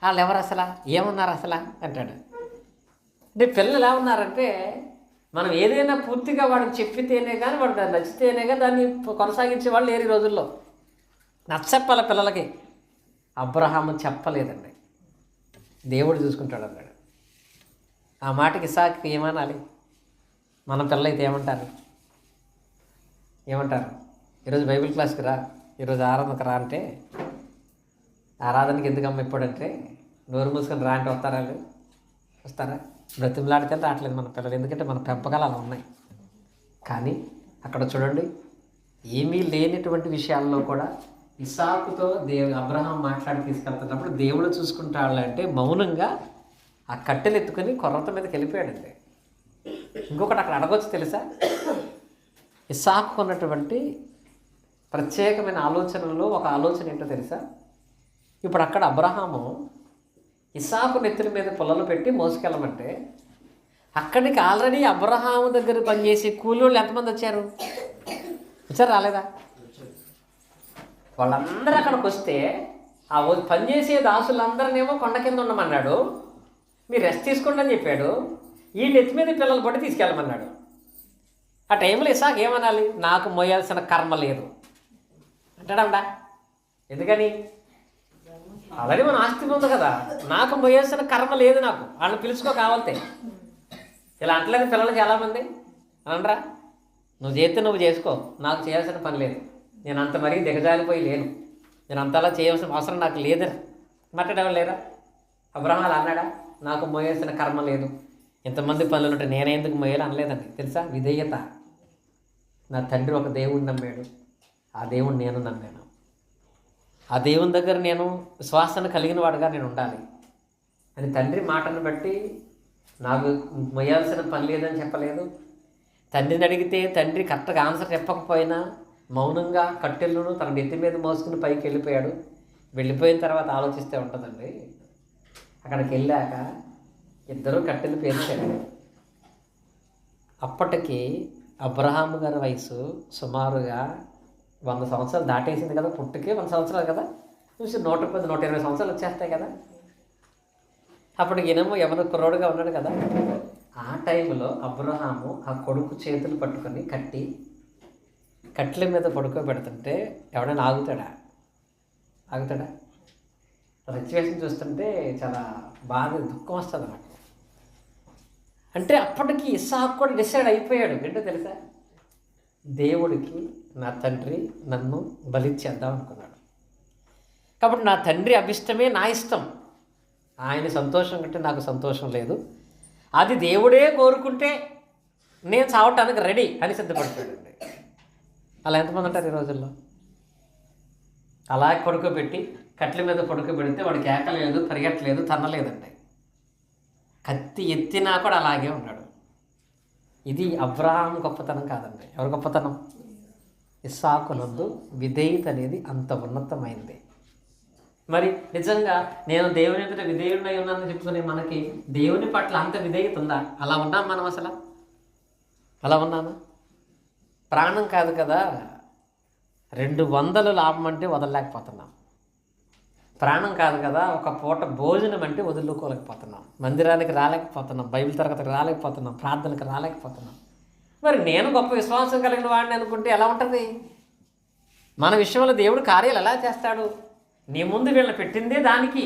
వాళ్ళు ఎవరు అసలు, ఏమన్నారు అసలు అంటాడు. అంటే పిల్లలు ఎలా ఉన్నారంటే మనం ఏదైనా పూర్తిగా వాడికి చెప్పితేనే కానీ వాడు దాన్ని నచ్చితేనే కానీ దాన్ని కొనసాగించే వాళ్ళు లేరు ఈ రోజుల్లో. నచ్చప్పల పిల్లలకి. అబ్రహాము చెప్పలేదండి, దేవుడు చూసుకుంటాడు అన్నాడు. ఆ మాటకి ఇస్సాకుకి ఏమనాలి? మన పిల్లలు అయితే ఏమంటారు? ఈరోజు బైబిల్ క్లాస్కి రా, ఈరోజు ఆరాధనకు రా అంటే ఆరాధనకి ఎందుకమ్మ ఇప్పుడంటే నోరు మూసుకొని రా అంటే వస్తారా? బ్రతిమలాడితే రావట్లేదు మన పిల్లలు, ఎందుకంటే మన పెంపకాలు అలా ఉన్నాయి. కానీ అక్కడ చూడండి, ఏమీ లేనటువంటి విషయాల్లో కూడా ఇస్సాకుతో అబ్రహాం మాట్లాడి తీసుకెళ్తున్నప్పుడు దేవుడు చూసుకుంటాడంటే మౌనంగా ఆ కట్టెలు ఎత్తుకొని కొర్రత మీదకి వెళ్ళిపోయాడండి. ఇంకొకటి అక్కడ అడగొచ్చు తెలుసా, ఇస్సాకు ఉన్నటువంటి ప్రత్యేకమైన ఆలోచనలో ఒక ఆలోచన ఏంటో తెలుసా? ఇప్పుడు అక్కడ అబ్రహాము ఇస్సాకు నెత్తుల మీద పుల్లలు పెట్టి మోసుకెళ్ళమంటే అక్కడికి ఆల్రెడీ అబ్రహాము దగ్గర పనిచేసే కూలోళ్ళు ఎంతమంది వచ్చారు? రాలేదా? వాళ్ళందరూ అక్కడికి వస్తే ఆ పనిచేసే దాసులందరినేమో కొండ కింద ఉండమన్నాడు, మీరు రెస్ట్ తీసుకోండి అని చెప్పాడు. ఈ నెత్తి మీద పిల్లలు పట్టి తీసుకెళ్ళమన్నాడు. ఆ టైంలో ఇస్సాకు ఏమనాలి? నాకు మోయాల్సిన కర్మ లేదు అంటాడండా. ఎందుకని? ఆల్రెడీ మన ఆస్తి ఉంది కదా, నాకు మోయాల్సిన కర్మ లేదు, నాకు వాళ్ళని పిలుచుకో కావాలితే. ఇలా అంటలేదు పిల్లలు చాలామంది అనరా, నువ్వు చేస్తే నువ్వు చేసుకో, నాకు చేయాల్సిన పని లేదు, నేను అంత మరీ దిగజారిపోయి లేను, నేను అంతలా చేయాల్సిన అవసరం నాకు లేదని మాట్లాడేవాళ్ళు లేరా? అబ్రహాం అన్నాడా? నాకు మోయాల్సిన కర్మ లేదు, ఇంతమంది పనులు ఉంటే నేనే ఎందుకు మోయాలి అనలేదండి. తెలుసా? విధేయత. నా తండ్రి ఒక దేవుడిని నమ్మాడు, ఆ దేవుడిని నేను నమ్మాను, ఆ దేవుని దగ్గర నేను విశ్వాసాన్ని కలిగిన వాడుగా నేను ఉండాలి అని తండ్రి మాటను బట్టి నాకు మొయ్యాల్సిన పని లేదని చెప్పలేదు. తండ్రిని అడిగితే తండ్రి కరెక్ట్గా ఆన్సర్ చెప్పకపోయినా మౌనంగా కట్టెలను తన నెత్తి మీద మోసుకుని పైకి వెళ్ళిపోయాడు. వెళ్ళిపోయిన తర్వాత ఆలోచిస్తే ఉంటుందండి, అక్కడికి వెళ్ళాక ఇద్దరు కట్టెలు పేర్చారు. అప్పటికి అబ్రహాము గారి వయసు సుమారుగా 100 సంవత్సరాలు దాటేసింది కదా, పుట్టుకే 100 సంవత్సరాలు కదా, చూసి 110, 120 సంవత్సరాలు వచ్చేస్తాయి కదా. అప్పటికి ఈయనేమో ఎవరు కుర్రోడుగా ఉన్నాడు కదా. ఆ టైంలో అబ్రహాము ఆ కొడుకు చేతులు పట్టుకొని కట్టెల మీద పడుకోబెడుతుంటే ఎవడైనా ఆగుతాడా? సిచ్యువేషన్ చూస్తుంటే చాలా బాధ, దుఃఖం వస్తుంది నాకు. అంటే అప్పటికి ఇస్సాకు కూడా డిసైడ్ అయిపోయాడు. ఏంటో తెలుసా? దేవుడికి నా తండ్రి నన్ను బలిచ్చేద్దాం అనుకున్నాడు. కాబట్టి నా తండ్రి అభిష్టమే నా ఇష్టం, ఆయన సంతోషం కంటే నాకు సంతోషం లేదు, అది దేవుడే కోరుకుంటే నేను చావటానికి రెడీ అని సిద్ధపడిపోయాడండి. అలా ఎంతమంది ఉంటారు ఈ రోజుల్లో? అలా పడుకోబెట్టి కట్ల మీద పడుకోబెడితే వాడికి కేకలేదు, పరిగెట్టలేదు, తన్నలేదండి. కత్తి ఎత్తినా కూడా అలాగే ఉన్నాడు. ఇది అబ్రహాం గొప్పతనం కాదండి. ఎవరి గొప్పతనం? ఇస్సాకునందు విధేయత అనేది అంత ఉన్నతమైంది. మరి నిజంగా నేను దేవుని ఎదుట విధేయుడినై ఉన్నానని చెప్పుకునే మనకి దేవుని పట్ల అంత విధేయత ఉందా? అలా ఉన్నాం మనం? అసలు అలా ఉన్నామా? ప్రాణం కాదు కదా, 200 లాభం అంటే వదలలేకపోతున్నాం. ప్రాణం కాదు కదా, ఒక పూట భోజనం అంటే వదులుకోలేకపోతున్నాం, మందిరానికి రాలేకపోతున్నాం, బైబిల్ తరగతికి రాలేకపోతున్నాం, ప్రార్థనకి రాలేకపోతున్నాం. మరి నేను గొప్ప విశ్వాసం కలిగిన వాడిని అనుకుంటే ఎలా ఉంటుంది? మన విషయంలో దేవుడు కార్యాలు ఎలా చేస్తాడు? నీ ముందు వీళ్ళని పెట్టిందే దానికి.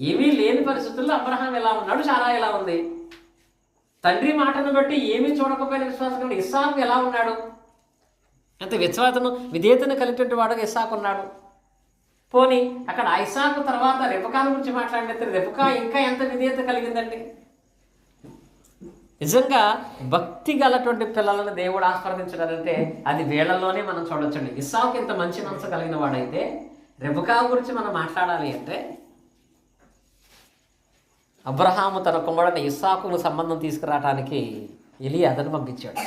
ఏమీ లేని పరిస్థితుల్లో అబ్రహాం ఎలా ఉన్నాడు, సారా ఎలా ఉంది. తండ్రి మాటను బట్టి ఏమీ చూడకపోయిన విశ్వాసం కలిగిన ఇస్సాకు ఎలా ఉన్నాడు? అంటే విధేయతను కలిగినటువంటి వాడుగా ఇస్సాకు ఉన్నాడు. పోనీ అక్కడ ఇస్సాకు తర్వాత రెబెకాను గురించి మాట్లాడితే రెబెకా ఇంకా ఎంత విధేయత కలిగిందండి. నిజంగా భక్తి గలటువంటి పిల్లలను దేవుడు ఆస్వాదించడాలంటే అది వీళ్ళల్లోనే మనం చూడొచ్చండి. ఇస్సాకు ఇంత మంచి మనసు కలిగిన వాడైతే రెబెకా గురించి మనం మాట్లాడాలి అంటే అబ్రహాము తన కుమారుడైన ఇస్సాకును సంబంధం తీసుకురావడానికి ఎలియాజరును పంపించాడు.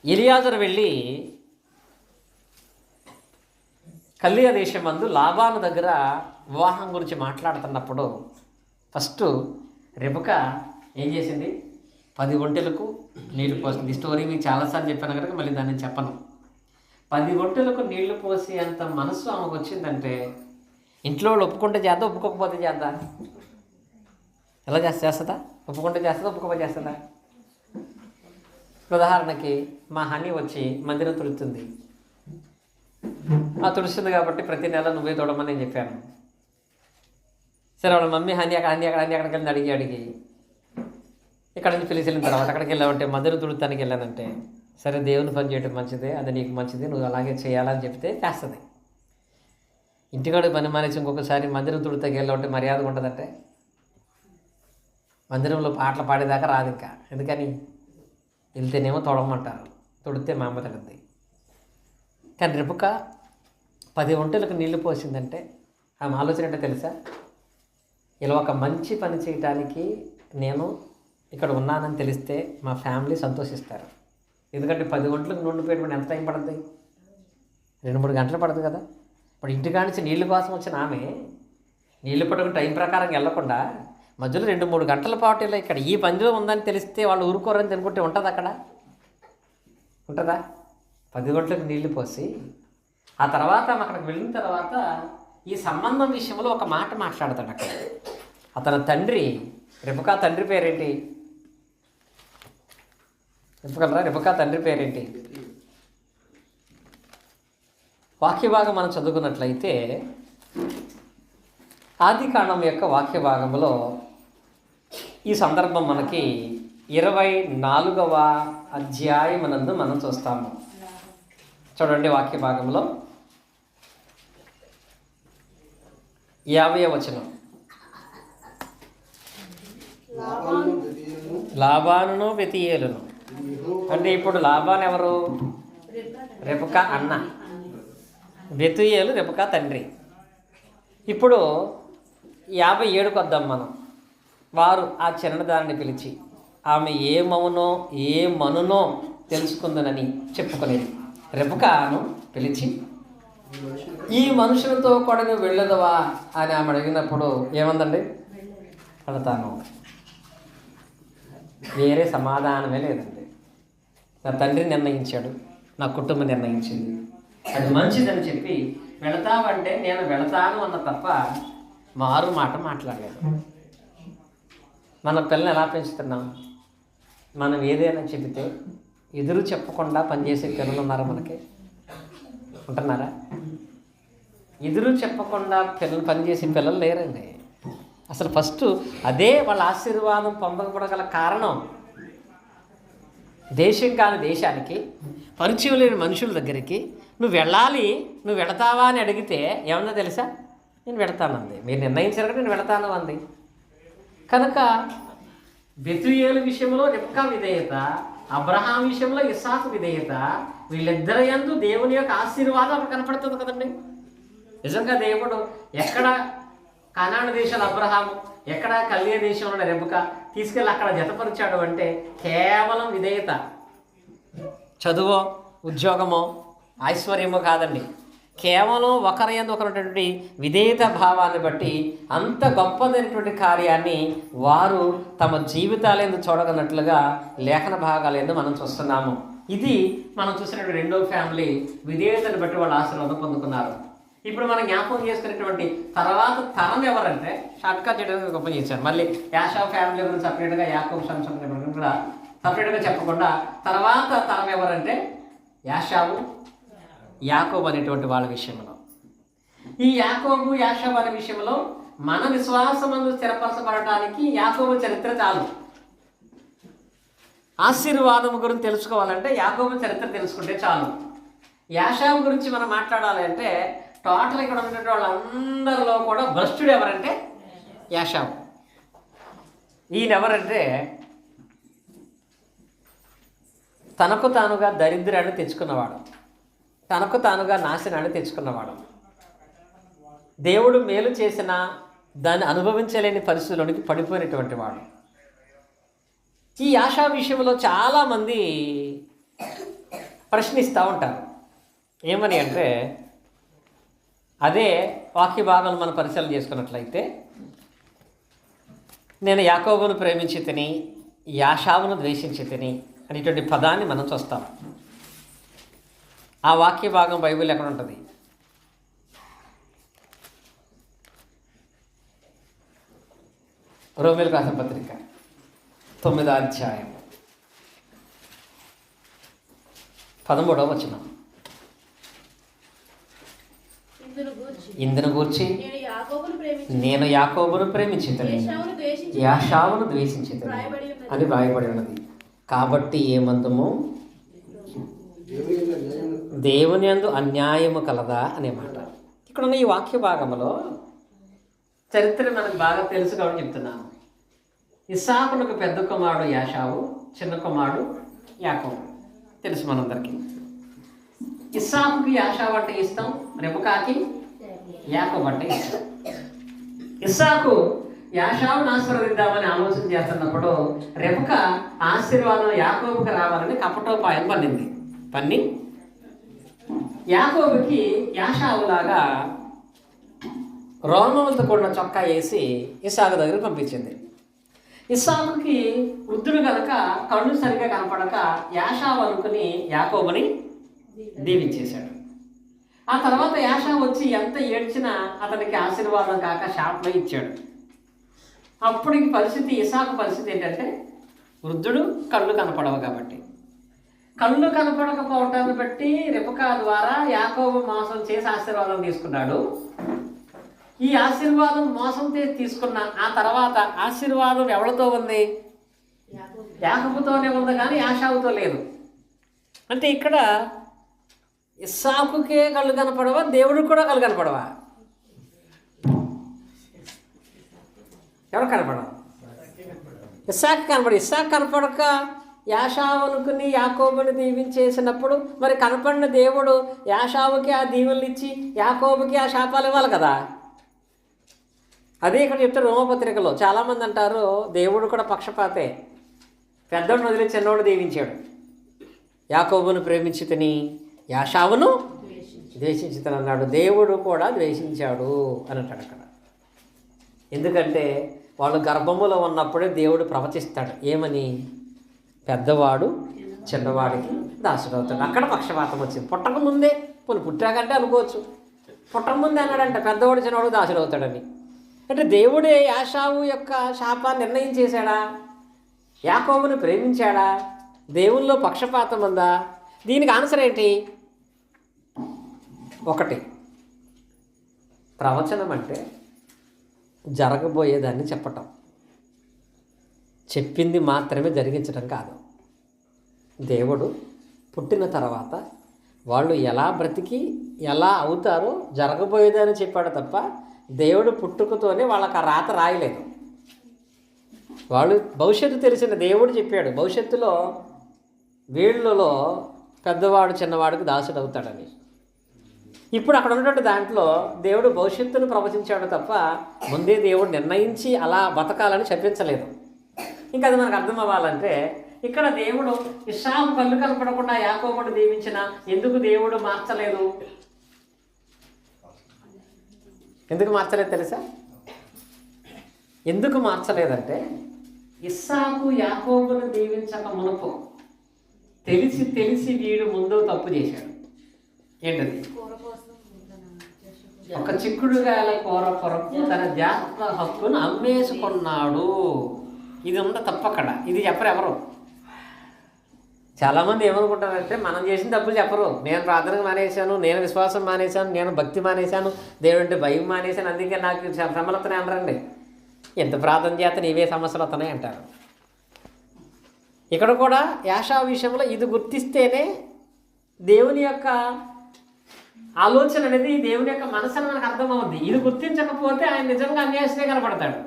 ఎలియాజరు వెళ్ళి కల్దీయ దేశమందు లాబాను దగ్గర వివాహం గురించి మాట్లాడుతున్నప్పుడు ఫస్ట్ రెబెకా ఏం చేసింది? 10 ఒంటెలకు నీళ్లు పోసింది. ఈ స్టోరీ మీకు చాలాసార్లు చెప్పాను కనుక మళ్ళీ దాన్ని చెప్పను. 10 ఒంటెలకు నీళ్లు పోసి అంత మనసు ఆమెకు వచ్చిందంటే ఇంట్లో వాళ్ళు ఒప్పుకుంటే చేద్దా, ఒప్పుకోకపోతే చేద్దా? ఎలా చేస్తుందా? ఒప్పుకుంటే చేస్తుందా, ఒప్పుకోకపోతే చేస్తుందా? ఉదాహరణకి మా హనీ వచ్చి మందిరం తుడుతుంది. తుడుస్తుంది కాబట్టి ప్రతి నెల నువ్వే తోడమని నేను చెప్పాను. సరే వాళ్ళ మమ్మీ హనీ అక్కడికి వెళ్ళి అడిగి ఇక్కడ నుంచి పిలిచి వెళ్ళిన తర్వాత అక్కడికి వెళ్ళామంటే మందిరం తుడుతానికి వెళ్ళానంటే సరే దేవుని పని చేయడం మంచిదే, అది నీకు మంచిది, నువ్వు అలాగే చేయాలని చెప్తే చేస్తుంది. ఇంటికాడ పని మానేసి ఇంకొకసారి మందిరం తుడుతాకి వెళ్ళామంటే మర్యాద ఉంటుందంటే మందిరంలో పాటలు పాడేదాకా రాదు ఇంకా. ఎందుకని వెళ్తేనేమో తొడమంటారు, తొడితే మా అమ్మ తగ్గుద్ది. కానీ రెబెక్క 10 ఒంటెలకు నీళ్లు పోసిందంటే ఆమె ఆలోచన ఏంటో తెలుసా? ఇలా ఒక మంచి పని చేయటానికి నేను ఇక్కడ ఉన్నానని తెలిస్తే మా ఫ్యామిలీ సంతోషిస్తారు. ఎందుకంటే 10 ఒంట్లకు నూనె పోయడం ఎంత టైం పడుతుంది? 2-3 గంటలు పడుతుంది కదా. ఇప్పుడు ఇంటికాడ నుంచి నీళ్ళ కోసం వచ్చిన ఆమె నీళ్ళు పట్టుకుని టైం ప్రకారం వెళ్ళకుండా మధ్యలో 2-3 గంటల పాటు ఇలా ఇక్కడ ఈ పనిలో ఉందని తెలిస్తే వాళ్ళు ఊరుకోరని అనుకుంటే ఉంటుంది అక్కడ? ఉంటుందా? 10 గంటలకు నీళ్లు పోసి ఆ తర్వాత అక్కడికి వెళ్ళిన తర్వాత ఈ సంబంధం విషయంలో ఒక మాట మాట్లాడతాడు అక్కడ. అతని తండ్రి, రెబెక్క తండ్రి పేరేంటి చెప్పగలరా? రెబెక్క తండ్రి పేరేంటి? వాక్య భాగం మనం చదువుకున్నట్లయితే ఆదికాండం యొక్క వాక్య భాగంలో ఈ సందర్భం మనకి 24వ అధ్యాయమునందు మనం చూస్తాము. చూడండి, వాక్య భాగంలో 50వ వచనం. లాబానును బెతూయేలును. అంటే ఇప్పుడు లాబాన్ ఎవరు? రెబెక్క అన్న, బెతూయేలు రెబెక్క తండ్రి. ఇప్పుడు 57కు వద్దాం మనం. వారు ఆ చిన్నదానిని పిలిచి ఆమె ఏమవునో ఏమనునో తెలుసుకుందనని చెప్పుకునేది. రెబెక్కను పిలిచి ఈ మనుషులతో కూడా నువ్వు వెళ్ళదవా అని ఆమె అడిగినప్పుడు ఏమందండి? వెళతాను. వేరే సమాధానమే లేదండి. నా తండ్రి నిర్ణయించాడు, నా కుటుంబం నిర్ణయించింది, అది మంచిదని చెప్పి వెళతావంటే నేను వెళతాను అన్న తప్ప మారు మాట మాట్లాడలేదు. మన పిల్లల్ని ఎలా పెంచుతున్నాం? మనం ఏదైనా చెబితే ఎదురు చెప్పకుండా పనిచేసే పిల్లలు ఉన్నారా? మనకి ఉంటున్నారా? ఎదురు చెప్పకుండా పిల్లలు పనిచేసే పిల్లలు లేరండి. అసలు ఫస్ట్ అదే వాళ్ళ ఆశీర్వాదం పొందకపోవడం కారణం. దేశం కాని దేశానికి, పరిచయం లేని మనుషుల దగ్గరికి నువ్వు వెళ్ళాలి, నువ్వు వెళతావా అని అడిగితే ఏమన్నా తెలుసా? నేను వెళతానంది. మీరు నిర్ణయించారు కదా, నేను వెళతాను అంది. కనుక బెతూయేలు విషయంలో రెబెక్క విధేయత, అబ్రహాం విషయంలో ఇస్సాకు విధేయత, వీళ్ళిద్దరి యందు దేవుని యొక్క ఆశీర్వాదం అక్కడ కనపడుతుంది కదండి. నిజంగా దేవుడు ఎక్కడ కనాను దేశాల అబ్రహాము, ఎక్కడ కల్దీయ దేశంలో ఉన్న రెబెక్క తీసుకెళ్ళి అక్కడ జతపరిచాడు అంటే కేవలం విధేయత. చదువో, ఉద్యోగమో, ఐశ్వర్యమో కాదండి. కేవలం ఒకరి యందు ఒకరైనటువంటి విధేయత భావాన్ని బట్టి అంత గొప్పదైనటువంటి కార్యాన్ని వారు తమ జీవితాలందు చూడగలనట్లుగా లేఖన భాగాలందు మనం చూస్తున్నాము. ఇది మనం చూసినటువంటి రెండో ఫ్యామిలీ విధేయతను బట్టి వాళ్ళు ఆశీర్వాదం పొందుకున్నారు. ఇప్పుడు మనం జ్ఞాపకం చేసుకునేటువంటి తర్వాత తరం ఎవరంటే షార్ట్కట్ చేయడానికి గొప్ప చేశారు. మళ్ళీ యాషావు ఫ్యామిలీ గురించి సపరేట్గా, యాకోబు సంబంధం కూడా సపరేట్గా చెప్పకుండా తర్వాత తరం ఎవరంటే యాషావు, యాకోబు అనేటువంటి వాళ్ళ విషయంలో. ఈ యాకోబు, యాషావు అనే విషయంలో మన విశ్వాసమందు స్థిరపరచబడటానికి యాకోబు చరిత్ర చాలు. ఆశీర్వాదం గురించి తెలుసుకోవాలంటే యాకోబు చరిత్ర తెలుసుకుంటే చాలు. యాషావు గురించి మనం మాట్లాడాలి అంటే టోటల్ ఇక్కడ ఉన్నటువంటి వాళ్ళందరిలో కూడా భ్రష్టుడు ఎవరంటే యాషావు. ఈయన ఎవరంటే తనకు తానుగా దరిద్రాన్ని తెచ్చుకున్నవాడు, తనకు తానుగా నాశనాన్ని తెచ్చుకున్నవాడు. దేవుడు మేలు చేసిన దాన్ని అనుభవించలేని పరిస్థితుల్లోనికి పడిపోయినటువంటి వాడు. ఈ ఆశా విషయంలో చాలామంది ప్రశ్నిస్తూ ఉంటారు. ఏమని అంటే అదే వాక్య భాగాలు మనం పరిశీలన చేసుకున్నట్లయితే నేను యాకోబును ప్రేమించి తిని యాషావును ద్వేషించి తిని అనేటువంటి పదాన్ని మనం చూస్తాం. ఆ వాక్య భాగం బైబిల్ ఎక్కడ ఉంటుంది? రోమేలు రాసిన పత్రిక 9వ అధ్యాయం 13వ వచనం. ఇందును గూర్చి నేను యాకోబును ప్రేమించితిని యాషావును ద్వేషించితిని అని వ్రాయబడి ఉన్నది. కాబట్టి ఏమందుము దేవుని యందు అన్యాయము కలదా అనే మాట. ఇక్కడున్న ఈ వాక్య భాగంలో చరిత్ర మనకు బాగా తెలుసు కాబట్టి చెప్తున్నాను. ఇస్సాకునకు పెద్ద కుమారుడు యాషావు, చిన్న కుమారుడు యాకోబు. తెలుసు మనందరికీ. ఇస్సాకుకి యాషావు అంటే ఇష్టం, రెబెకాకి యాకోబు అంటే ఇష్టం. ఇస్సాకు యాషావును ఆశీర్వదిద్దామని ఆలోచన చేస్తున్నప్పుడు రెబెకా ఆశీర్వాదం యాకోబుకి రావాలని కపటోపాయం పన్ని యాకోబుకి యాషావులాగా రోమములతో కూడిన చొక్కా వేసి ఇస్సాకు దగ్గర పంపించింది. ఇస్సాకుకి వృద్ధుడు కనుక కళ్ళు సరిగా కనపడక యాషావు అనుకుని యాకోబుని దీవించేశాడు. ఆ తర్వాత యాషావు వచ్చి ఎంత ఏడ్చినా అతనికి ఆశీర్వాదం కాక శాపం ఇచ్చాడు. అప్పుడు పరిస్థితి, ఇస్సాకు పరిస్థితి ఏంటంటే వృద్ధుడు కళ్ళు కనపడవు కాబట్టి, కళ్ళు కనపడకపోవటాన్ని బట్టి రెబెకా ద్వారా యాకోబు మోసం చేసి ఆశీర్వాదం తీసుకున్నాడు. ఈ ఆశీర్వాదం మోసం తీసుకున్న ఆ తర్వాత ఆశీర్వాదం ఎవరితో ఉంది? యాకోబుతోనే ఉంది, కానీ యాషావుతో లేదు. అంటే ఇక్కడ ఇస్సాకుకే కళ్ళు కనపడవా, దేవుడికి కూడా కళ్ళు కనపడవా? ఎవరు కనపడవా? ఇస్సాకు ఇస్సాకు కనపడక యాషావు అనుకుని యాకోబుని దీవించేసినప్పుడు మరి కనపడిన దేవుడు యాషావుకి ఆ దీవెనలు ఇచ్చి యాకోబుకి ఆ శాపాలు ఇవ్వాలి కదా. అదే ఇక్కడ చెప్తారు రోమపత్రికలో. చాలామంది అంటారు దేవుడు కూడా పక్షపాతే, పెద్దోడిని వదిలి చిన్నోడు దీవించాడు. యాకోబును ప్రేమించితిని యాషావును ద్వేషించితని అన్నాడు. దేవుడు కూడా ద్వేషించాడు అని అంటాడు అక్కడ. ఎందుకంటే వాళ్ళు గర్భములో ఉన్నప్పుడే దేవుడు ప్రవచిస్తాడు ఏమని? పెద్దవాడు చిన్నవాడికి దాసుడవుతాడు. అక్కడ పక్షపాతం వచ్చింది. పుట్టక ముందే, పుట్టాకంటే అనుకోవచ్చు, పుట్టక ముందే అన్నాడంట పెద్దవాడు చిన్నవాడు దాసుడవుతాడని. అంటే దేవుడే యాషావు యొక్క శాపాన్ని నిర్ణయం చేశాడా? యాకోబుని ప్రేమించాడా? దేవుల్లో పక్షపాతం ఉందా? దీనికి ఆన్సర్ ఏంటి? ఒకటి, ప్రవచనం అంటే జరగబోయేదాన్ని చెప్పటం, చెప్పింది మాత్రమే జరిగించడం కాదు. దేవుడు పుట్టిన తర్వాత వాళ్ళు ఎలా బ్రతికి ఎలా అవుతారో జరగబోయేదని చెప్పాడు తప్ప దేవుడు పుట్టుకతోనే వాళ్ళకి ఆ రాత రాయలేదు. వాళ్ళు భవిష్యత్తు తెలిసిన దేవుడు చెప్పాడు భవిష్యత్తులో వీళ్ళలో పెద్దవాడు చిన్నవాడికి దాసుడు అవుతాడని. ఇప్పుడు అక్కడ ఉన్నటువంటి దాంట్లో దేవుడు భవిష్యత్తును ప్రవచించాడు తప్ప ముందే దేవుడు నిర్ణయించి అలా బతకాలని చెప్పించలేదు. ఇంకా అది మనకు అర్థం అవ్వాలంటే ఇక్కడ దేవుడు ఇస్సాకు కళ్ళు కనపడకుండా యాకోబును దీవించిన ఎందుకు దేవుడు మార్చలేదు? ఎందుకు మార్చలేదు తెలుసా? ఎందుకు మార్చలేదంటే ఇస్సాకు యాకోబును దీవించక మునుపు తెలిసి వీడు ముందు తప్పు చేశాడు. ఏంటది? ఒక చిక్కుడుగాయల కూర కొరకు తన జాగ్రత్త హక్కును అమ్మేసుకున్నాడు. ఇది ఉందా తప్పక్కడ? ఇది చెప్పరు ఎవరు. చాలామంది ఏమనుకుంటారంటే మనం చేసిన తప్పులు చెప్పరు. నేను ప్రార్థన మానేశాను, నేను విశ్వాసం మానేశాను, నేను భక్తి మానేశాను, దేవుడు అంటే భయం మానేశాను, అందుకే నాకు శ్రమలు వస్తున్నాయి అనరండి. ఎంత ప్రార్థన చేత నీవే సమస్యలు వస్తున్నాయి అంటారు. ఇక్కడ కూడా యాషావు విషయంలో ఇది గుర్తిస్తేనే దేవుని యొక్క ఆలోచన అనేది, దేవుని యొక్క మనసుని మనకు అర్థమవుద్ది. ఇది గుర్తించకపోతే ఆయన నిజంగా అన్యాయమే కనపడతాడు.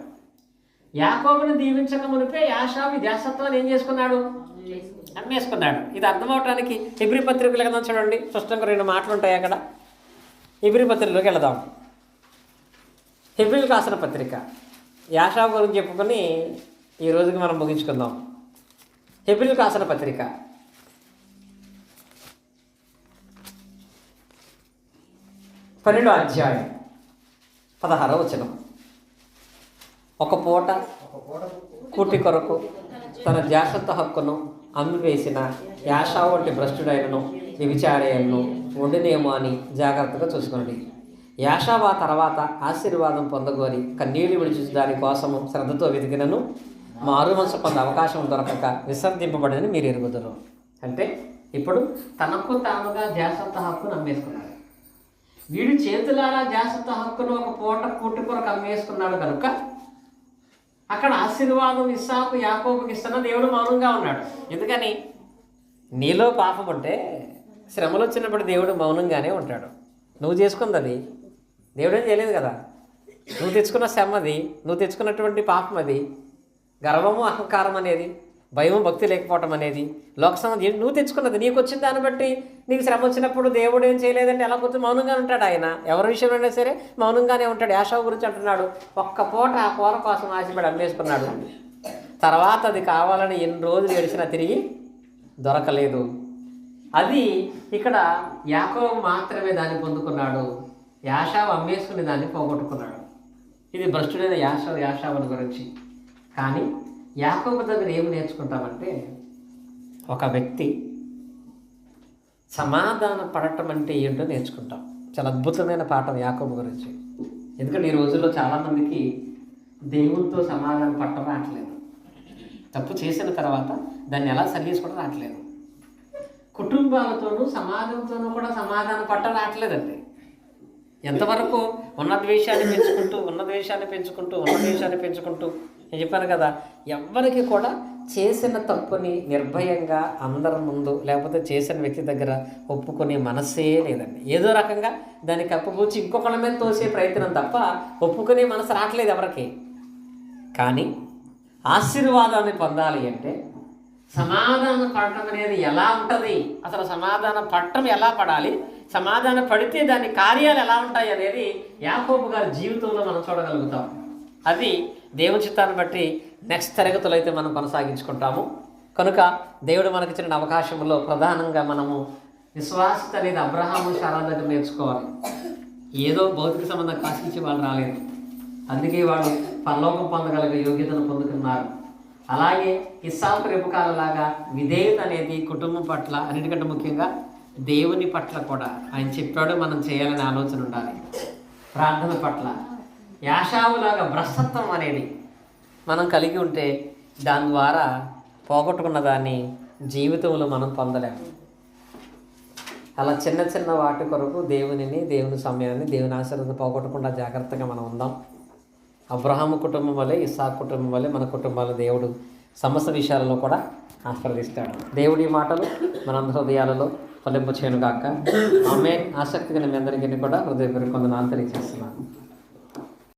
యాకోబుని దీవించక మునిపే యాషావు జాసత్వాన్ని ఏం చేసుకున్నాడు? అమ్మేసుకున్నాడు. ఇది అర్థమవటానికి హెబ్రీ పత్రికలు కదా చూడండి, స్పష్టంగా 2 మాటలు ఉంటాయి అక్కడ. హెబ్రీ పత్రికలోకి వెళదాం. హెబ్రీలకు రాసిన పత్రిక యాషావు గురించి చెప్పుకొని ఈ రోజుకి మనం ముగించుకుందాం. హెబ్రీలకు రాసిన పత్రిక 12వ అధ్యాయం 16వ వచనం. ఒక పూట కూటి కొరకు తన జాగ్రత్త హక్కును అమ్మివేసిన యాషావు వంటి భ్రష్టుడైనను వ్యభిచారయ్యను వండినేమో అని జాగ్రత్తగా చూసుకోండి. యాషావు ఆ తర్వాత ఆశీర్వాదం పొందగోరి కన్నీళ్లు విడిచి దానికోసము శ్రద్ధతో వెతికినను మారు మనసు పొందే అవకాశం దొరకక విసర్జింపబడిందని మీరు ఎరుగుదురు. అంటే ఇప్పుడు తనకు తానుగా జాగ్రత్త హక్కును అమ్మేసుకున్నాడు. వీడు చేతులారా జాగ్రత్త హక్కును ఒక పూట కూటి కొరకు అమ్మేసుకున్నాడు కనుక అక్కడ ఆశీర్వాదం ఇస్సాకు యాకోబుకి ఇస్తున్న దేవుడు మౌనంగా ఉన్నాడు. ఎందుకని? నీలో పాపం ఉంటే శ్రమలు వచ్చినప్పుడు దేవుడు మౌనంగానే ఉంటాడు. నువ్వు చేసుకుంది అది, దేవుడేం చేయలేదు కదా. నువ్వు తెచ్చుకున్న శ్రమ అది, నువ్వు తెచ్చుకున్నటువంటి పాపం అది. గర్వము అహంకారం అనేది, భయము భక్తి లేకపోవటం అనేది, లోకసంబంధం నువ్వు తెచ్చుకున్నది నీకు వచ్చిన దాన్ని బట్టి నీకు శ్రమ వచ్చినప్పుడు దేవుడు ఏం చేయలేదంటే ఎలా కూర్చొని మౌనంగా ఉంటాడు. ఆయన ఎవరి విషయంలో సరే మౌనంగానే ఉంటాడు. యాషావు గురించి అంటున్నాడు, ఒక్క పూట ఆ కూర కోసం ఆశపడి అమ్మేసుకున్నాడు. తర్వాత అది కావాలని ఎన్ని రోజులు ఏడిచినా తిరిగి దొరకలేదు. అది ఇక్కడ యాకోబు మాత్రమే దాన్ని పొందుకున్నాడు. యాషావు అమ్మేసుకుని దాన్ని పోగొట్టుకున్నాడు. ఇది భ్రష్టుడైన యాషావుని గురించి. కానీ యాకోబు దగ్గర ఏమి నేర్చుకుంటామంటే, ఒక వ్యక్తి సమాధాన పడటం అంటే ఏంటో నేర్చుకుంటాం. చాలా అద్భుతమైన పాఠం యాకోబు గురించి. ఎందుకంటే ఈ రోజుల్లో చాలామందికి దేవునితో సమాధానం పట్టడం రావట్లేదు. తప్పు చేసిన తర్వాత దాన్ని ఎలా సరి చేసుకోవడం రావట్లేదు. కుటుంబాలతోనూ సమాజంతోనూ కూడా సమాధానం పట్టడం రావట్లేదండి. ఎంతవరకు ఉన్న ద్వేషాన్ని పెంచుకుంటూ నేను చెప్పాను కదా, ఎవ్వరికి కూడా చేసిన తప్పుని నిర్భయంగా అందరి ముందు లేకపోతే చేసిన వ్యక్తి దగ్గర ఒప్పుకునే మనసే లేదండి. ఏదో రకంగా దాన్ని కప్పుపూచి ఇంకొకళ్ళ మీద తోసే ప్రయత్నం తప్ప ఒప్పుకునే మనసు రావట్లేదు ఎవరికి. కానీ ఆశీర్వాదాన్ని పొందాలి అంటే సమాధాన పడటం అనేది ఎలా ఉంటుంది, అసలు సమాధాన పడటం ఎలా పడాలి, సమాధాన పడితే దాని కార్యాలు ఎలా ఉంటాయి అనేది యాకోబు గారి జీవితంలో మనం చూడగలుగుతాం. అది దేవుని చిత్తాన్ని బట్టి నెక్స్ట్ తరగతులు అయితే మనం కొనసాగించుకుంటాము. కనుక దేవుడు మనకిచ్చిన అవకాశంలో ప్రధానంగా మనము విశ్వాసత అనేది అబ్రహాము శారా దగ్గర నేర్చుకోవాలి. ఏదో భౌతిక సంబంధం కాసించి వాళ్ళు రాలేదు, అందుకే వాళ్ళు పరలోకం పొందగలిగే యోగ్యతను పొందుకున్నారు. అలాగే ఇస్సాకు రేపుకాలలాగా విధేయత అనేది కుటుంబం పట్ల, అన్నిటికంటే ముఖ్యంగా దేవుని పట్ల కూడా ఆయన చెప్పాడు మనం చేయాలనే ఆలోచన ఉండాలి. ప్రార్థన పట్ల యాషావులాగా భ్రష్టత్వం అనేది మనం కలిగి ఉంటే దాని ద్వారా పోగొట్టుకున్న దాన్ని జీవితంలో మనం పొందలేము. అలా చిన్న చిన్న వాటి కొరకు దేవుని సమయాన్ని, దేవుని ఆశీర్వాదాన్ని పోగొట్టకుండా జాగ్రత్తగా మనం ఉందాం. అబ్రహాము కుటుంబం వల్లే, ఇస్సాకు కుటుంబం వల్లే మన కుటుంబాలు దేవుడు సమస్త విషయాలలో కూడా ఆశీర్వదిస్తాడు. దేవుడి మాటలు మనందరి హృదయాలలో ఫలింప చేయను గాక. ఆమె ఆసక్తిగా మీ అందరికీ కూడా హృదయపూర్వక వందనాలు తెలియజేస్తున్నాను.